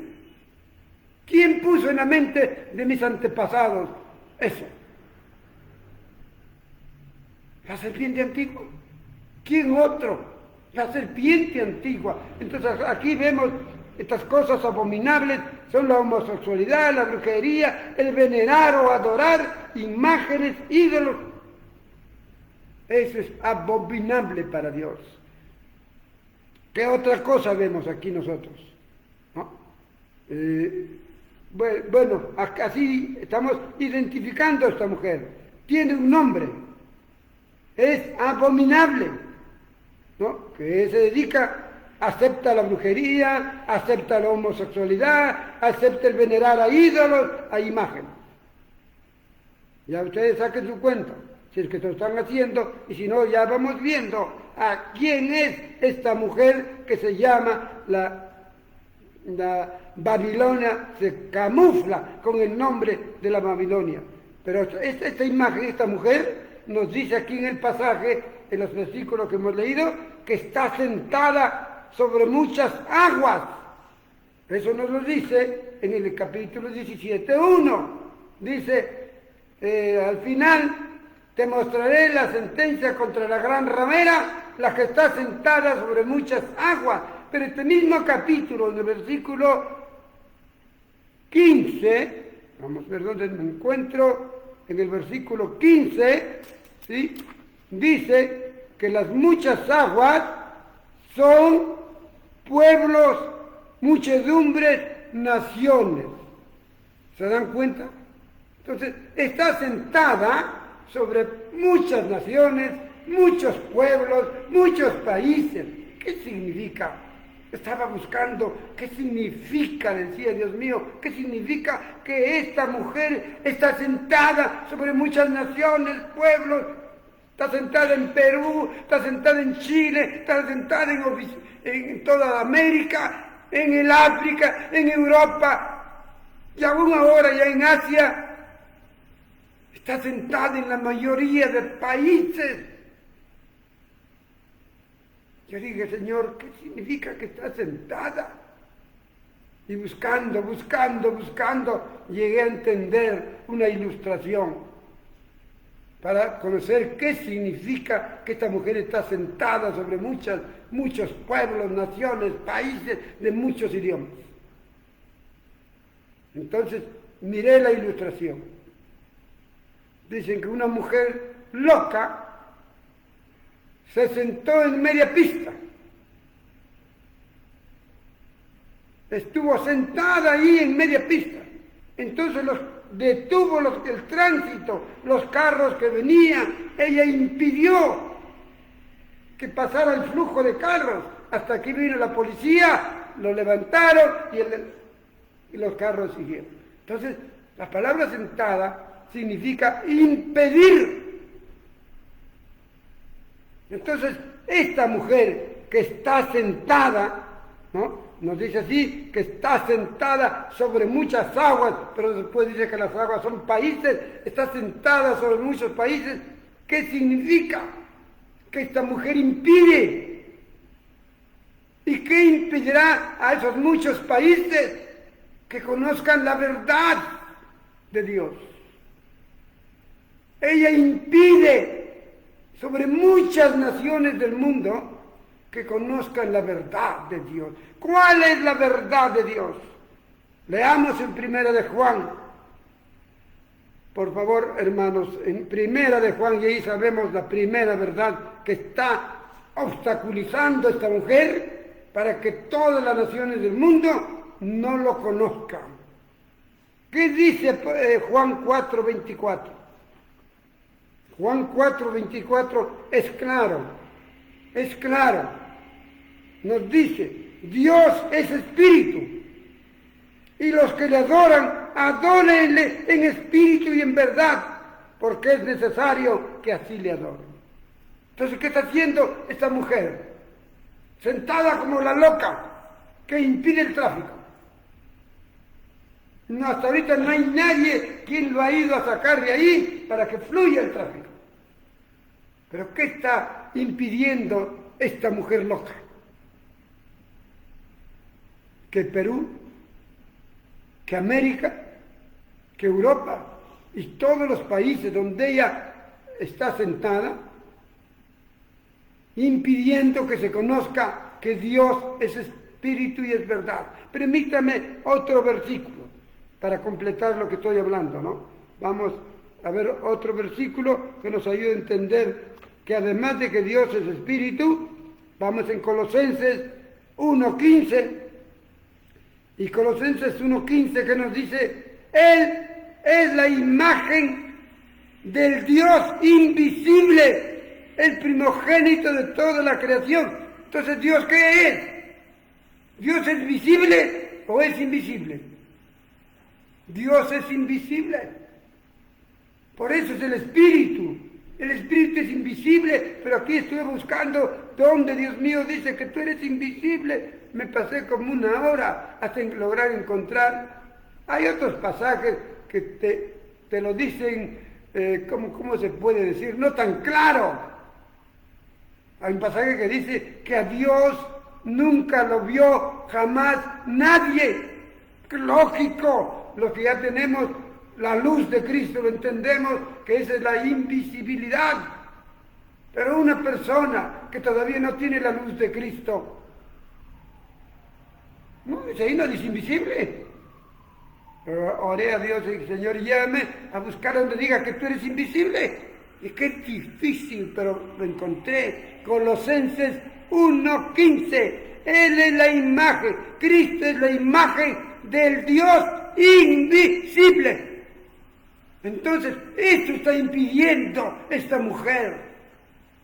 ¿Quién puso en la mente de mis antepasados eso? La serpiente antigua. ¿Quién otro? La serpiente antigua. Entonces aquí vemos estas cosas abominables, son la homosexualidad, la brujería, el venerar o adorar imágenes, ídolos. Eso es abominable para Dios. ¿Qué otra cosa vemos aquí nosotros? ¿No? Bueno, así estamos identificando a esta mujer. Tiene un nombre. Es abominable, ¿no? Que se dedica, acepta la brujería, acepta la homosexualidad, acepta el venerar a ídolos, a imágenes. Ya ustedes saquen su cuenta, si es que lo están haciendo, y si no, ya vamos viendo a quién es esta mujer que se llama la Babilonia, se camufla con el nombre de la Babilonia. Pero esta imagen, esta mujer, nos dice aquí en el pasaje, en los versículos que hemos leído, que está sentada sobre muchas aguas. Eso nos lo dice en el capítulo 17:1. Dice, al final, te mostraré la sentencia contra la gran ramera, la que está sentada sobre muchas aguas. Pero este mismo capítulo, en el versículo 15, vamos a ver dónde me encuentro, en el versículo 15, ¿sí? Dice que las muchas aguas son pueblos, muchedumbres, naciones. ¿Se dan cuenta? Entonces, está sentada sobre muchas naciones, muchos pueblos, muchos países. ¿Qué significa? Estaba buscando qué significa, decía, Dios mío, qué significa que esta mujer está sentada sobre muchas naciones, pueblos, está sentada en Perú, está sentada en Chile, está sentada en toda América, en el África, en Europa, y aún ahora ya en Asia, está sentada en la mayoría de países. Yo dije, Señor, ¿qué significa que está sentada? Y buscando, llegué a entender una ilustración para conocer qué significa que esta mujer está sentada sobre muchos pueblos, naciones, países de muchos idiomas. Entonces, miré la ilustración. Dicen que una mujer loca se sentó en media pista. Estuvo sentada ahí en media pista. Entonces detuvo el tránsito, los carros que venían. Ella impidió que pasara el flujo de carros. Hasta que vino la policía, lo levantaron y los carros siguieron. Entonces, la palabra sentada significa impedir Entonces, esta mujer que está sentada, ¿no? Nos dice así, que está sentada sobre muchas aguas, pero después dice que las aguas son países, está sentada sobre muchos países. ¿Qué significa? Que esta mujer impide. ¿Y qué impedirá a esos muchos países que conozcan la verdad de Dios? Ella impide sobre muchas naciones del mundo que conozcan la verdad de Dios. ¿Cuál es la verdad de Dios? Leamos en Primera de Juan. Por favor, hermanos, en Primera de Juan, y ahí sabemos la primera verdad que está obstaculizando a esta mujer para que todas las naciones del mundo no lo conozcan. ¿Qué dice Juan 4:24? Juan 4:24 es claro, nos dice, Dios es espíritu, y los que le adoran, adórenle en espíritu y en verdad, porque es necesario que así le adoren. Entonces, ¿qué está haciendo esta mujer? Sentada como la loca, que impide el tráfico. No, hasta ahorita no hay nadie quien lo ha ido a sacar de ahí para que fluya el tráfico. Pero ¿qué está impidiendo esta mujer loca? Que Perú, que América, que Europa y todos los países donde ella está sentada, impidiendo que se conozca que Dios es espíritu y es verdad. Permítame otro versículo para completar lo que estoy hablando, ¿no? Vamos a ver otro versículo que nos ayude a entender que además de que Dios es espíritu, vamos en Colosenses 1:15, y Colosenses 1:15 que nos dice, Él es la imagen del Dios invisible, el primogénito de toda la creación. Entonces, ¿Dios qué es? ¿Dios es visible o es invisible? Dios es invisible. Por eso es el Espíritu. El Espíritu es invisible, pero aquí estuve buscando dónde Dios mío dice que tú eres invisible. Me pasé como una hora hasta lograr encontrar. Hay otros pasajes que te lo dicen, ¿cómo se puede decir? No tan claro. Hay un pasaje que dice que a Dios nunca lo vio jamás nadie. Lógico, los que ya tenemos la luz de Cristo lo entendemos que esa es la invisibilidad. Pero una persona que todavía no tiene la luz de Cristo, no, ahí no es invisible. Pero oré a Dios y Señor, llévame a buscar donde diga que tú eres invisible. Y qué difícil, pero lo encontré. Colosenses 1:15. Él es la imagen, Cristo es la imagen del Dios invisible. Entonces, esto está impidiendo esta mujer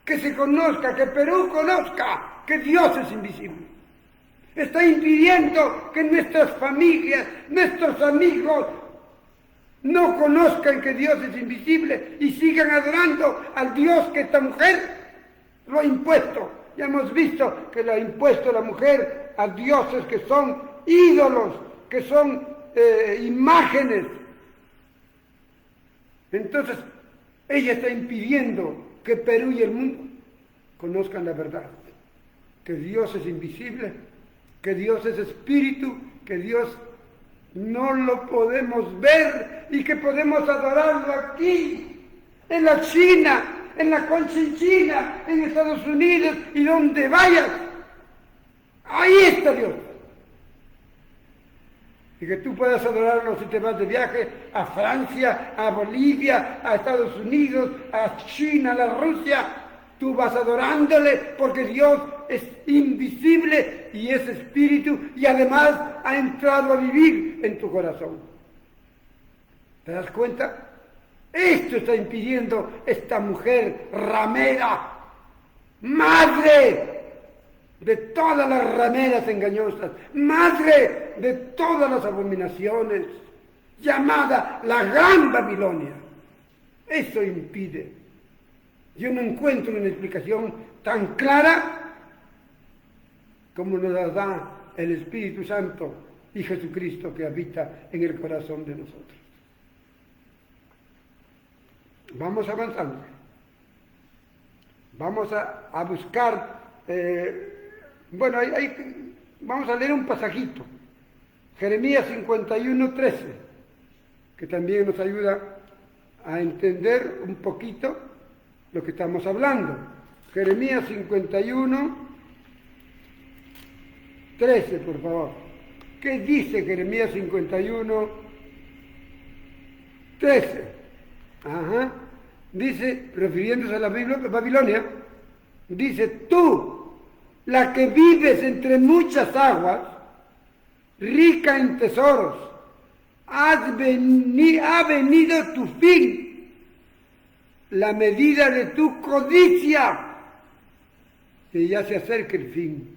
que se conozca, que Perú conozca que Dios es invisible. Está impidiendo que nuestras familias, nuestros amigos, no conozcan que Dios es invisible y sigan adorando al Dios que esta mujer lo ha impuesto. Ya hemos visto que lo ha impuesto la mujer a dioses que son ídolos, que son imágenes. Entonces, ella está impidiendo que Perú y el mundo conozcan la verdad, que Dios es invisible, que Dios es espíritu, que Dios no lo podemos ver y que podemos adorarlo aquí, en la China, en la Conchinchina, en Estados Unidos y donde vayas. Ahí está Dios. Y que tú puedas adorarlo si te vas de viaje a Francia, a Bolivia, a Estados Unidos, a China, a la Rusia. Tú vas adorándole porque Dios es invisible y es espíritu y además ha entrado a vivir en tu corazón. ¿Te das cuenta? Esto está impidiendo esta mujer ramera, madre de todas las rameras engañosas, madre de todas las abominaciones, llamada la Gran Babilonia. Eso impide. Yo no encuentro una explicación tan clara como nos la da el Espíritu Santo y Jesucristo que habita en el corazón de nosotros. Vamos avanzando. Vamos a buscar, vamos a leer un pasajito, Jeremías 51:13, que también nos ayuda a entender un poquito lo que estamos hablando. Jeremías 51:13, por favor. ¿Qué dice Jeremías 51:13? Dice, refiriéndose a la Babilonia, dice, tú, la que vives entre muchas aguas, rica en tesoros, ha venido tu fin, la medida de tu codicia, que ya se acerca el fin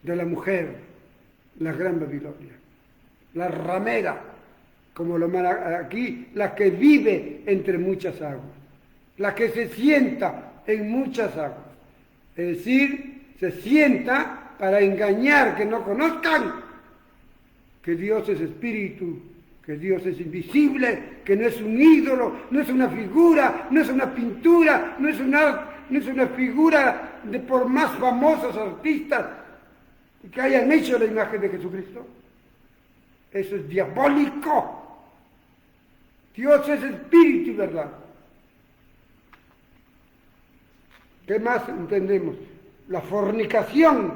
de la mujer, la gran Babilonia, la ramera, como lo manda aquí, la que vive entre muchas aguas, la que se sienta en muchas aguas, es decir, se sienta para engañar, que no conozcan que Dios es espíritu, que Dios es invisible, que no es un ídolo, no es una figura, no es una pintura, no es una figura de por más famosos artistas que hayan hecho la imagen de Jesucristo. Eso es diabólico. Dios es espíritu y verdad. ¿Qué más entendemos? La fornicación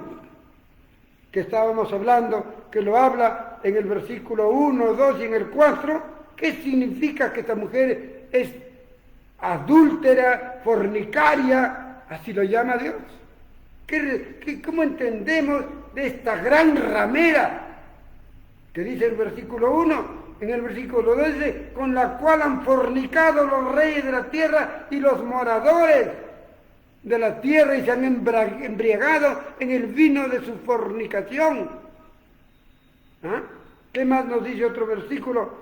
que estábamos hablando, que lo habla en el versículo 1, 2 y en el 4. ¿Qué significa que esta mujer es adúltera, fornicaria? Así lo llama Dios. ¿Cómo entendemos de esta gran ramera que dice el versículo 1? En el versículo 2 dice, con la cual han fornicado los reyes de la tierra y los moradores de la tierra y se han embriagado en el vino de su fornicación. ¿Qué más nos dice otro versículo?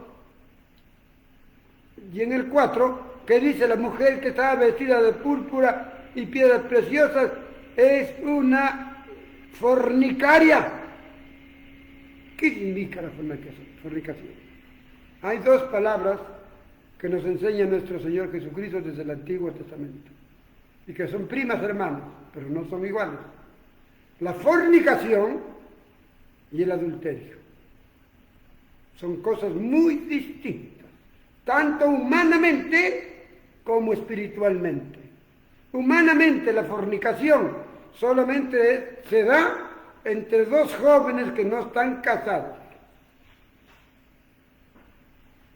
Y en el 4, que dice, la mujer que estaba vestida de púrpura y piedras preciosas es una fornicaria. ¿Qué significa la fornicación? Hay dos palabras que nos enseña nuestro Señor Jesucristo desde el Antiguo Testamento y que son primas hermanas, pero no son iguales. La fornicación y el adulterio son cosas muy distintas, tanto humanamente como espiritualmente. Humanamente la fornicación solamente se da entre dos jóvenes que no están casados.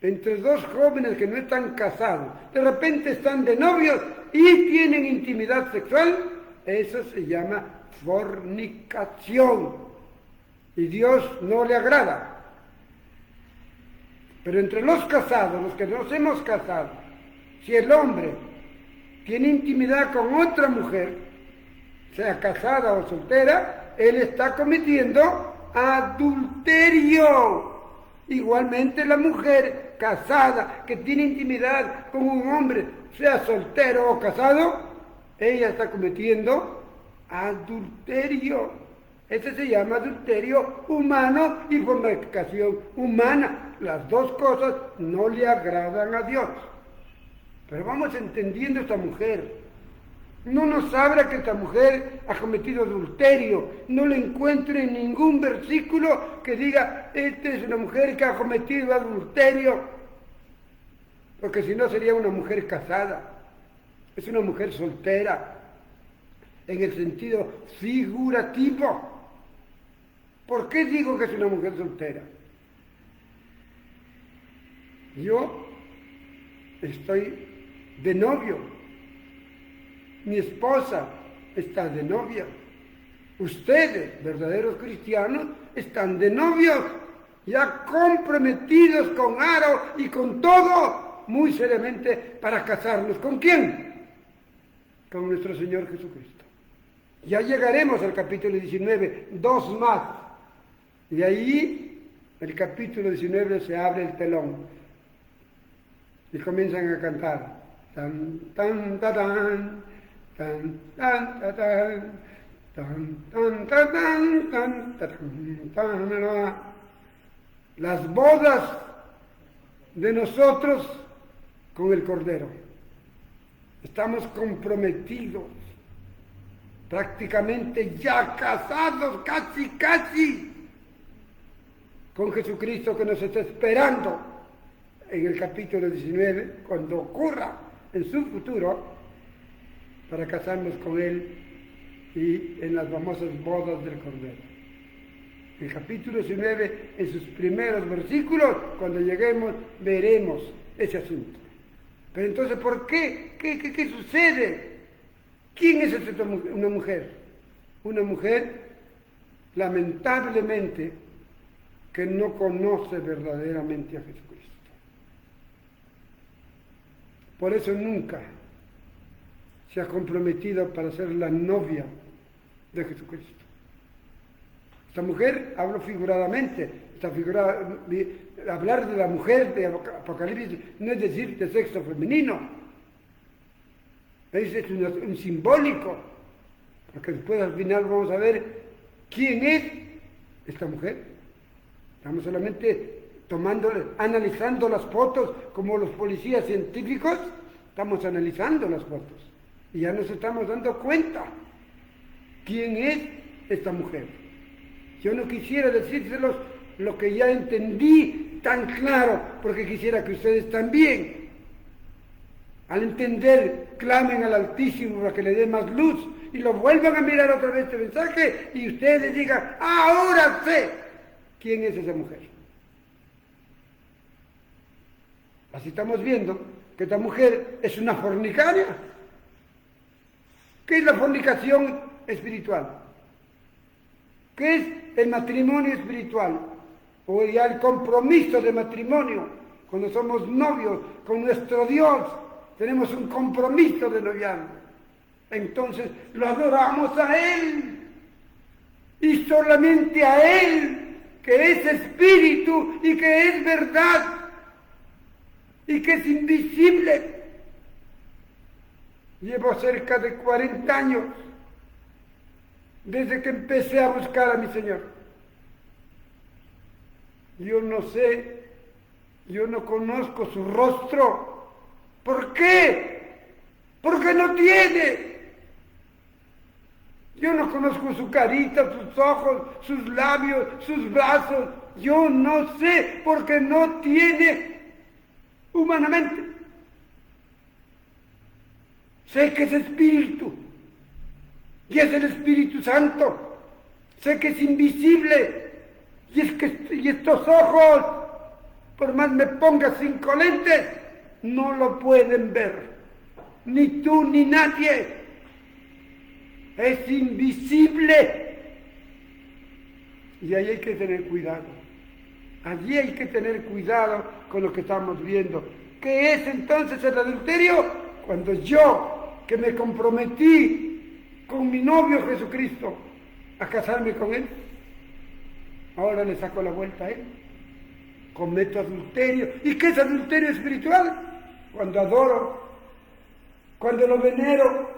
Entre dos jóvenes que no están casados, de repente están de novios y tienen intimidad sexual, eso se llama fornicación y Dios no le agrada. Pero entre los casados, los que nos hemos casado, si el hombre tiene intimidad con otra mujer, sea casada o soltera, él está cometiendo adulterio. Igualmente la mujer casada que tiene intimidad con un hombre, sea soltero o casado, ella está cometiendo adulterio. Ese se llama adulterio humano y fornicación humana. Las dos cosas no le agradan a Dios. Pero vamos entendiendo esta mujer. No nos habla que esta mujer ha cometido adulterio. No le encuentro en ningún versículo que diga, esta es una mujer que ha cometido adulterio. Porque si no sería una mujer casada. Es una mujer soltera. En el sentido figurativo. ¿Por qué digo que es una mujer soltera? Yo estoy de novio. Mi esposa está de novia. Ustedes, verdaderos cristianos, están de novios, ya comprometidos con aro y con todo, muy seriamente para casarnos. ¿Con quién? Con nuestro Señor Jesucristo. Ya llegaremos al capítulo 19, dos más. Y ahí, el capítulo 19, se abre el telón. Y comienzan a cantar. Tan, tan, tan, tan. tan, tan, tan, tan, tan, tan, tan, tan, tan, tan, tan. Las bodas de nosotros con el Cordero. Estamos comprometidos, prácticamente ya casados, casi, con Jesucristo que nos está esperando en el capítulo 19, cuando ocurra en su futuro, para casarnos con Él y en las famosas bodas del Cordero. El capítulo 19, en sus primeros versículos, cuando lleguemos, veremos ese asunto. Pero entonces, ¿por qué? ¿Qué sucede? ¿Quién es una mujer? Una mujer, lamentablemente, que no conoce verdaderamente a Jesucristo. Por eso nunca se ha comprometido para ser la novia de Jesucristo. Esta mujer, hablo figuradamente, hablar de la mujer de Apocalipsis no es decir de sexo femenino, es un simbólico, porque después al final vamos a ver quién es esta mujer. Estamos solamente analizando las fotos como los policías científicos, estamos analizando las fotos y ya nos estamos dando cuenta quién es esta mujer. Yo no quisiera decírselos lo que ya entendí tan claro, porque quisiera que ustedes también, al entender, clamen al Altísimo para que le dé más luz y lo vuelvan a mirar otra vez este mensaje y ustedes digan, ahora sé quién es esa mujer. Así estamos viendo que esta mujer es una fornicaria. ¿Qué es la fornicación espiritual? ¿Qué es el matrimonio espiritual? O ya el compromiso de matrimonio, cuando somos novios con nuestro Dios, tenemos un compromiso de noviazgo. Entonces lo adoramos a Él y solamente a Él, que es espíritu y que es verdad y que es invisible. Llevo cerca de 40 años desde que empecé a buscar a mi Señor. Yo no sé, yo no conozco su rostro. ¿Por qué? Porque no tiene. Yo no conozco su carita, sus ojos, sus labios, sus brazos. Yo no sé porque no tiene humanamente. Sé que es espíritu y es el Espíritu Santo. Sé que es invisible y estos ojos, por más me ponga 5 lentes, no lo pueden ver. Ni tú ni nadie. Es invisible. Y ahí hay que tener cuidado. Allí hay que tener cuidado con lo que estamos viendo. ¿Qué es entonces el adulterio? Cuando yo, que me comprometí con mi novio Jesucristo a casarme con Él, ahora le saco la vuelta a Él. Cometo adulterio. ¿Y qué es adulterio espiritual? Cuando adoro, cuando lo venero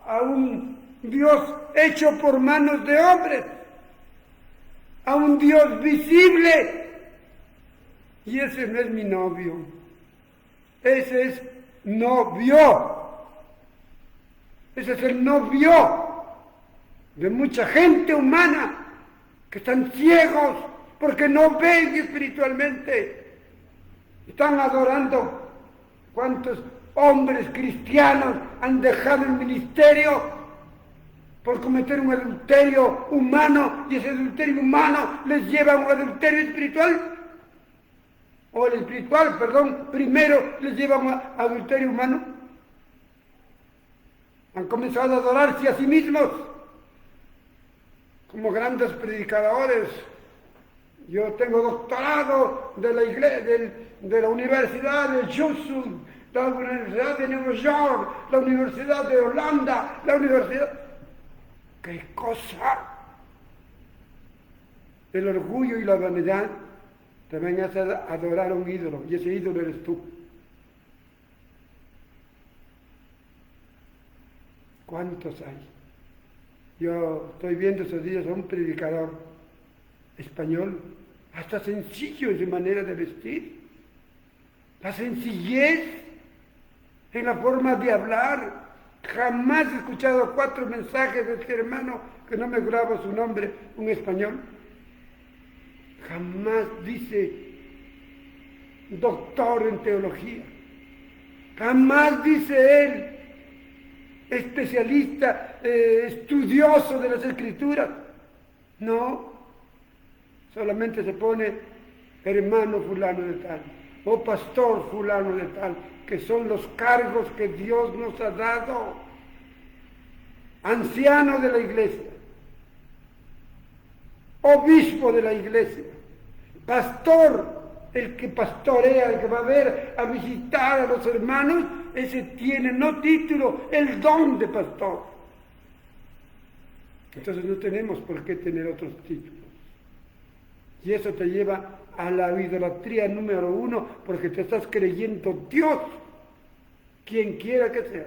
a un Dios hecho por manos de hombres, a un Dios visible. Y ese no es mi novio, ese es novio. Ese es el novio de mucha gente humana que están ciegos porque no ven espiritualmente. Están adorando. ¿Cuántos hombres cristianos han dejado el ministerio por cometer un adulterio humano, y ese adulterio humano les lleva a un adulterio espiritual? O el espiritual, perdón, primero les lleva a un adulterio humano. Han comenzado a adorarse a sí mismos como grandes predicadores. Yo tengo doctorado de la iglesia, de la Universidad de Houston, la Universidad de Nueva York, la Universidad de Holanda, la Universidad... ¡Qué cosa! El orgullo y la vanidad te van a hacer adorar a un ídolo, y ese ídolo eres tú. ¿Cuántos hay? Yo estoy viendo estos días a un predicador español, hasta sencillo en su manera de vestir, la sencillez en la forma de hablar. Jamás he escuchado 4 mensajes de este hermano, que no me grabo su nombre, un español. Jamás dice doctor en teología. Jamás dice él especialista, estudioso de las Escrituras. No, solamente se pone hermano fulano de tal, o pastor fulano de tal, que son los cargos que Dios nos ha dado. Anciano de la iglesia, obispo de la iglesia, pastor, el que pastorea, el que va a ver, a visitar a los hermanos, ese tiene no título, el don de pastor. Entonces no tenemos por qué tener otros títulos. Y eso te lleva a la idolatría número 1, porque te estás creyendo Dios, quien quiera que sea.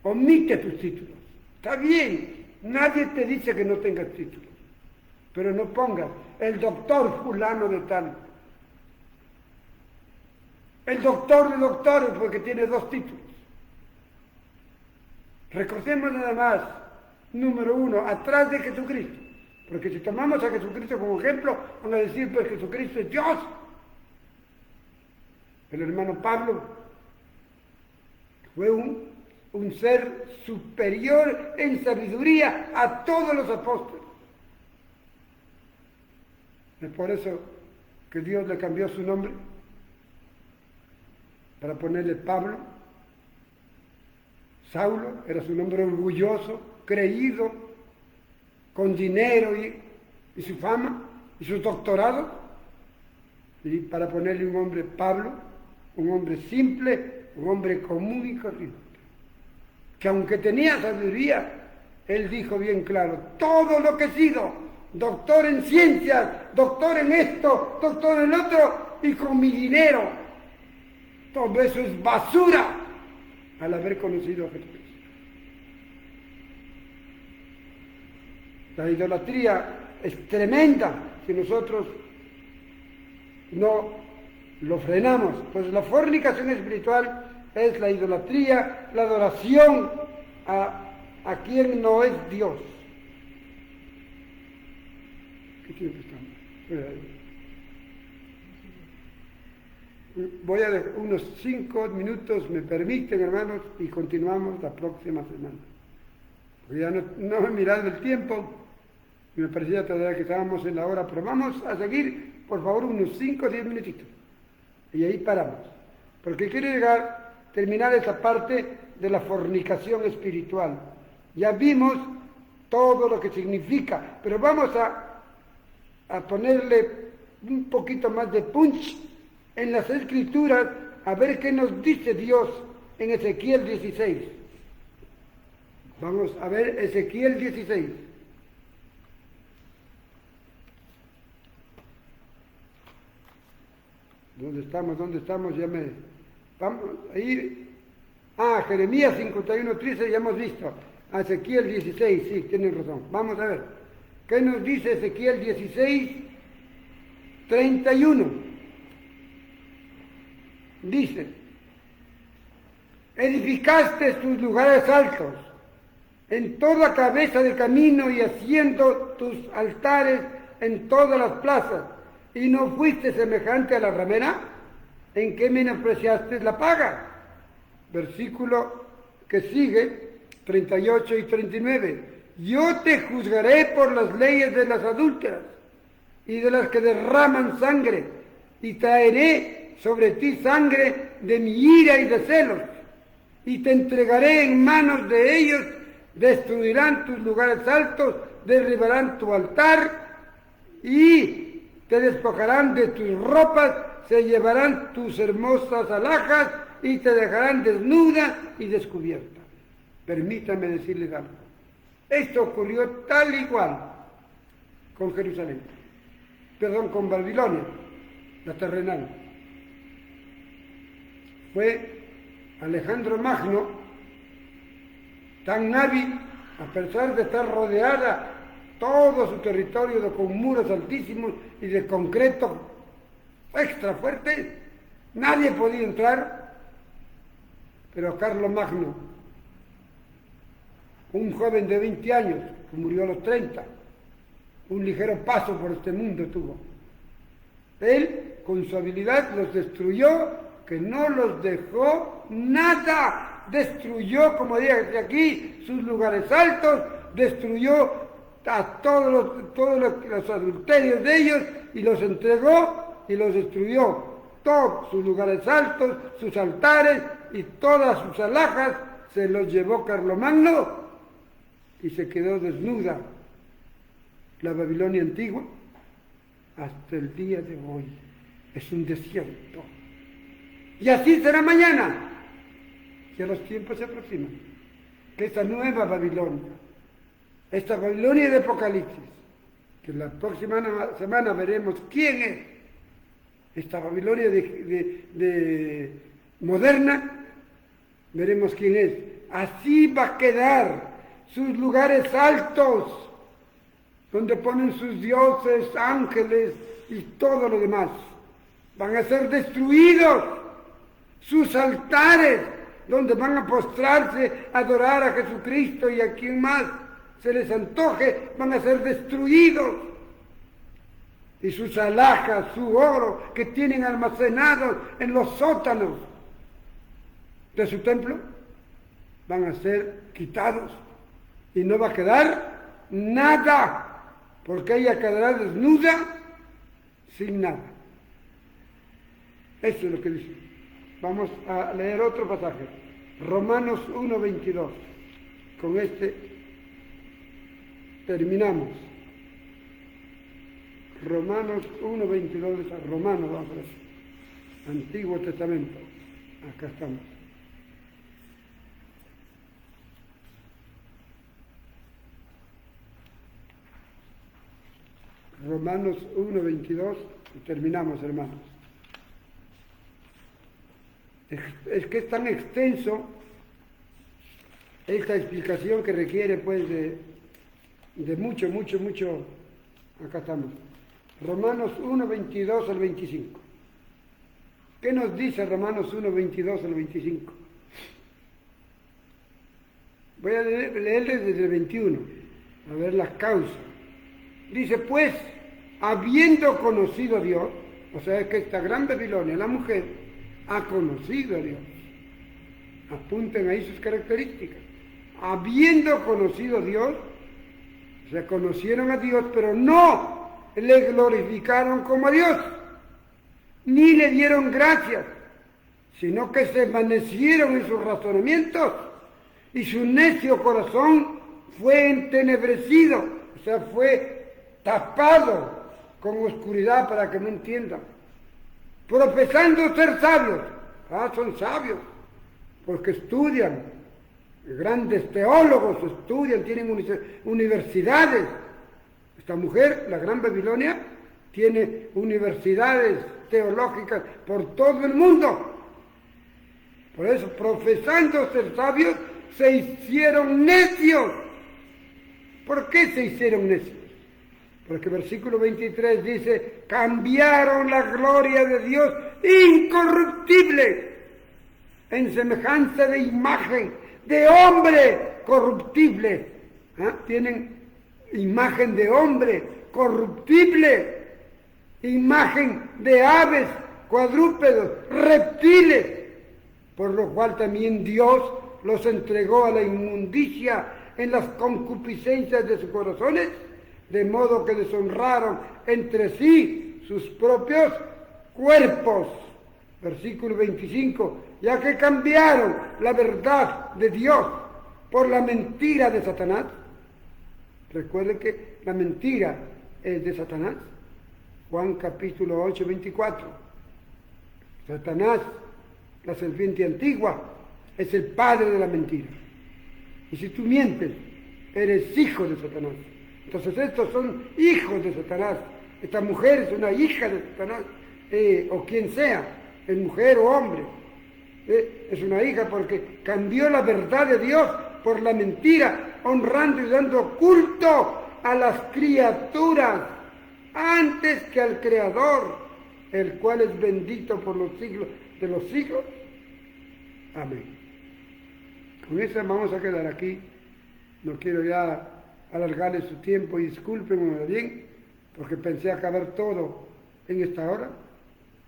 Omite tus títulos. Está bien, nadie te dice que no tengas títulos, pero no pongas el doctor fulano de tal. El doctor de doctores, porque tiene 2 títulos. Recordemos nada más, número 1, atrás de Jesucristo. Porque si tomamos a Jesucristo como ejemplo, van a decir, pues Jesucristo es Dios. El hermano Pablo fue un ser superior en sabiduría a todos los apóstoles. Es por eso que Dios le cambió su nombre, para ponerle Pablo. Saulo era su nombre orgulloso, creído, con dinero y su fama y sus doctorados, y para ponerle un hombre Pablo, un hombre simple, un hombre común y corriente, que aunque tenía sabiduría, él dijo bien claro: todo lo que he sido, doctor en ciencias, doctor en esto, doctor en el otro, y con mi dinero, todo eso es basura al haber conocido a Jesucristo. La idolatría es tremenda si nosotros no lo frenamos. Pues la fornicación espiritual es la idolatría, la adoración a quien no es Dios. ¿Qué tiempo estamos? Voy a dejar unos 5 minutos, me permiten, hermanos, y continuamos la próxima semana. Porque ya no he mirado el tiempo, y me parecía todavía que estábamos en la hora, pero vamos a seguir, por favor, unos 5 o 10 minutitos. Y ahí paramos. Porque quiero terminar esa parte de la fornicación espiritual. Ya vimos todo lo que significa, pero vamos a ponerle un poquito más de punch en las Escrituras, a ver qué nos dice Dios en Ezequiel 16. Vamos a ver Ezequiel 16. ¿Dónde estamos? Vamos a ir. Jeremías 51:13 ya hemos visto. Ezequiel 16, sí, tienen razón. Vamos a ver. ¿Qué nos dice Ezequiel 16:31? Dice: edificaste tus lugares altos en toda cabeza de camino y haciendo tus altares en todas las plazas, y no fuiste semejante a la ramera, en que menospreciaste la paga. Versículo que sigue, 38 y 39. Yo te juzgaré por las leyes de las adúlteras y de las que derraman sangre, y traeré sobre ti sangre de mi ira y de celos, y te entregaré en manos de ellos. Destruirán tus lugares altos, derribarán tu altar, y te despojarán de tus ropas, se llevarán tus hermosas alhajas, y te dejarán desnuda y descubierta. Permítame decirles algo. Esto ocurrió tal y cual con Jerusalén, con Babilonia, la terrenal. Fue Alejandro Magno Tan hábil, a pesar de estar rodeada todo su territorio con muros altísimos y de concreto extra fuerte, nadie podía entrar, pero Carlomagno, un joven de 20 años, que murió a los 30, un ligero paso por este mundo tuvo. Él, con su habilidad, los destruyó, que no los dejó nada. Destruyó, como dije aquí, sus lugares altos, destruyó a todos los adulterios de ellos y los entregó y los destruyó. Todos sus lugares altos, sus altares y todas sus alhajas se los llevó Carlomagno y se quedó desnuda la Babilonia antigua hasta el día de hoy. Es un desierto. Y así será mañana. Ya los tiempos se aproximan. Que esta nueva Babilonia, esta Babilonia de Apocalipsis, que la próxima semana veremos quién es, esta Babilonia de moderna, veremos quién es. Así va a quedar sus lugares altos, donde ponen sus dioses, ángeles y todo lo demás. Van a ser destruidos sus altares, donde van a postrarse, a adorar a Jesucristo y a quien más se les antoje, van a ser destruidos. Y sus alhajas, su oro que tienen almacenados en los sótanos de su templo, van a ser quitados y no va a quedar nada, porque ella quedará desnuda sin nada. Eso es lo que dice. Vamos a leer otro pasaje, Romanos 1:22. Con este terminamos. Romanos 1:22, Romanos, vamos a ver. Antiguo Testamento. Acá estamos. Romanos 1:22 y terminamos, hermanos. Es que es tan extenso esta explicación que requiere pues de mucho. Acá estamos. Romanos 1:22 al 25. ¿Qué nos dice Romanos 1:22 al 25? Voy a leerles desde el 21, a ver las causas. Dice, pues, habiendo conocido a Dios, o sea, es que esta gran Babilonia, la mujer, ha conocido a Dios. Apunten ahí sus características. Habiendo conocido a Dios, se conocieron a Dios, pero no le glorificaron como a Dios, ni le dieron gracias, sino que se envanecieron en sus razonamientos y su necio corazón fue entenebrecido, o sea, fue tapado con oscuridad para que no entiendan. Profesando ser sabios, son sabios, porque estudian, grandes teólogos estudian, tienen universidades. Esta mujer, la gran Babilonia, tiene universidades teológicas por todo el mundo. Por eso, profesando ser sabios, se hicieron necios. ¿Por qué se hicieron necios? Porque versículo 23 dice, cambiaron la gloria de Dios incorruptible en semejanza de imagen de hombre corruptible. Tienen imagen de hombre corruptible, imagen de aves, cuadrúpedos, reptiles, por lo cual también Dios los entregó a la inmundicia en las concupiscencias de sus corazones, de modo que deshonraron entre sí sus propios cuerpos. Versículo 25, ya que cambiaron la verdad de Dios por la mentira de Satanás. Recuerden que la mentira es de Satanás. Juan capítulo 8, 24. Satanás, la serpiente antigua, es el padre de la mentira. Y si tú mientes, eres hijo de Satanás. Entonces estos son hijos de Satanás. Esta mujer es una hija de Satanás, o quien sea, es mujer o hombre. Es una hija porque cambió la verdad de Dios por la mentira, honrando y dando culto a las criaturas antes que al Creador, el cual es bendito por los siglos de los siglos. Amén. Con eso vamos a quedar aquí. No quiero ya alargarles su tiempo y discúlpenme bien, porque pensé acabar todo en esta hora,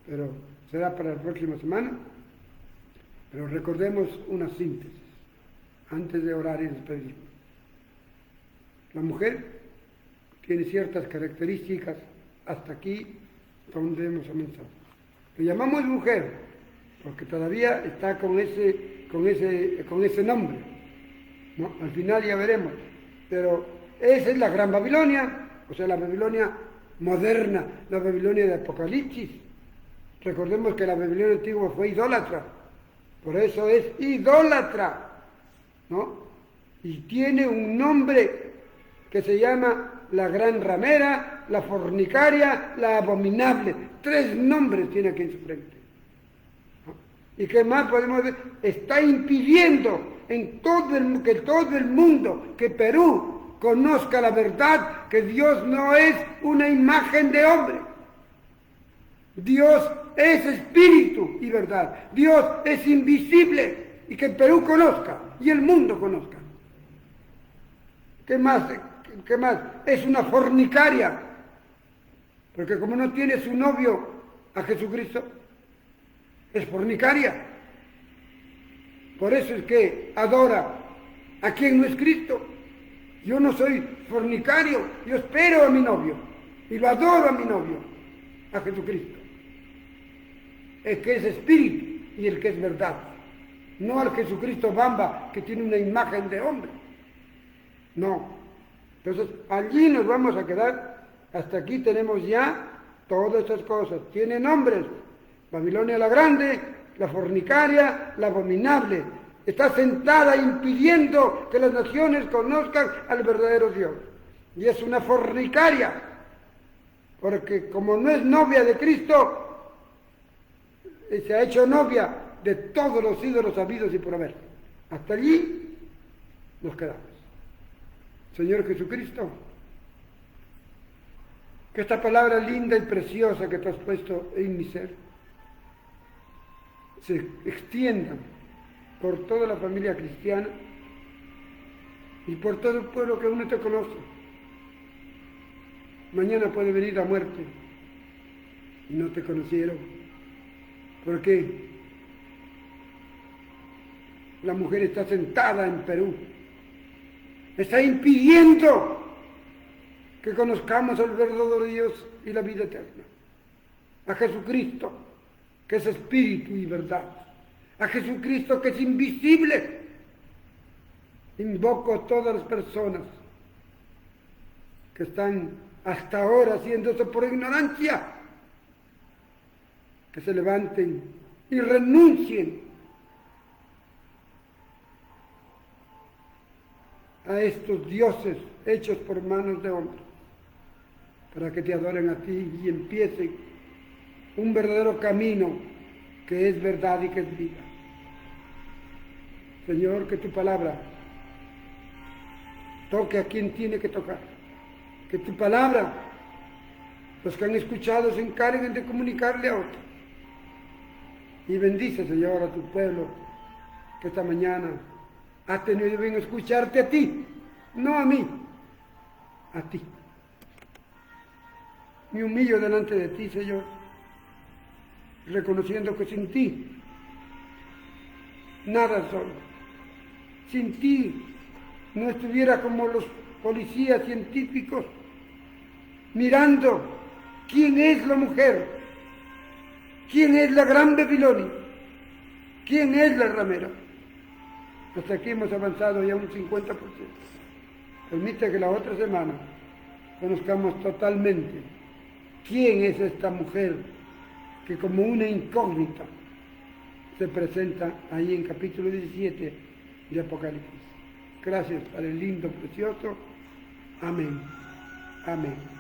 pero será para la próxima semana. Pero recordemos una síntesis antes de orar y despedirnos. La mujer tiene ciertas características hasta aquí donde hemos comenzado. Le llamamos mujer porque todavía está con ese nombre, ¿no? Al final ya veremos, pero esa es la Gran Babilonia, o sea, la Babilonia moderna, la Babilonia de Apocalipsis. Recordemos que la Babilonia antigua fue idólatra, por eso es idólatra, ¿no? Y tiene un nombre que se llama la gran ramera, la fornicaria, la abominable. 3 nombres tiene aquí en su frente, ¿no? ¿Y qué más podemos ver? Está impidiendo que todo el mundo, que Perú conozca la verdad, que Dios no es una imagen de hombre. Dios es espíritu y verdad. Dios es invisible, y que Perú conozca y el mundo conozca. ¿Qué más? ¿Qué más? Es una fornicaria, porque como no tiene su novio a Jesucristo, es fornicaria. Por eso es que adora a quien no es Cristo. Yo no soy fornicario, yo espero a mi novio y lo adoro a mi novio, a Jesucristo, el que es espíritu y el que es verdad, no al Jesucristo Bamba que tiene una imagen de hombre. No. Entonces, allí nos vamos a quedar. Hasta aquí tenemos ya todas estas cosas. Tiene nombres: Babilonia la Grande, la fornicaria, la abominable. Está sentada impidiendo que las naciones conozcan al verdadero Dios. Y es una fornicaria, porque como no es novia de Cristo, se ha hecho novia de todos los ídolos habidos y por haber. Hasta allí nos quedamos. Señor Jesucristo, que esta palabra linda y preciosa que tú has puesto en mi ser se extienda por toda la familia cristiana y por todo el pueblo que aún no te conoce. Mañana puede venir la muerte y no te conocieron, porque la mujer está sentada en Perú, está impidiendo que conozcamos al verdadero Dios y la vida eterna, a Jesucristo, que es espíritu y verdad, a Jesucristo, que es invisible. Invoco a todas las personas que están hasta ahora haciéndose por ignorancia, que se levanten y renuncien a estos dioses hechos por manos de hombres, para que te adoren a ti y empiecen un verdadero camino que es verdad y que es vida. Señor, que tu palabra toque a quien tiene que tocar, que tu palabra, los que han escuchado, se encarguen de comunicarle a otros. Y bendice, Señor, a tu pueblo que esta mañana ha tenido bien escucharte a ti, no a mí, a ti. Me humillo delante de ti, Señor, reconociendo que sin ti nada soy. Sin ti no estuviera como los policías científicos mirando quién es la mujer, quién es la gran Babilonia, quién es la ramera. Hasta aquí hemos avanzado ya un 50%. Permite que la otra semana conozcamos totalmente quién es esta mujer que como una incógnita se presenta ahí en capítulo 17 de Apocalipsis. Gracias, Padre lindo, precioso. Amén. Amén.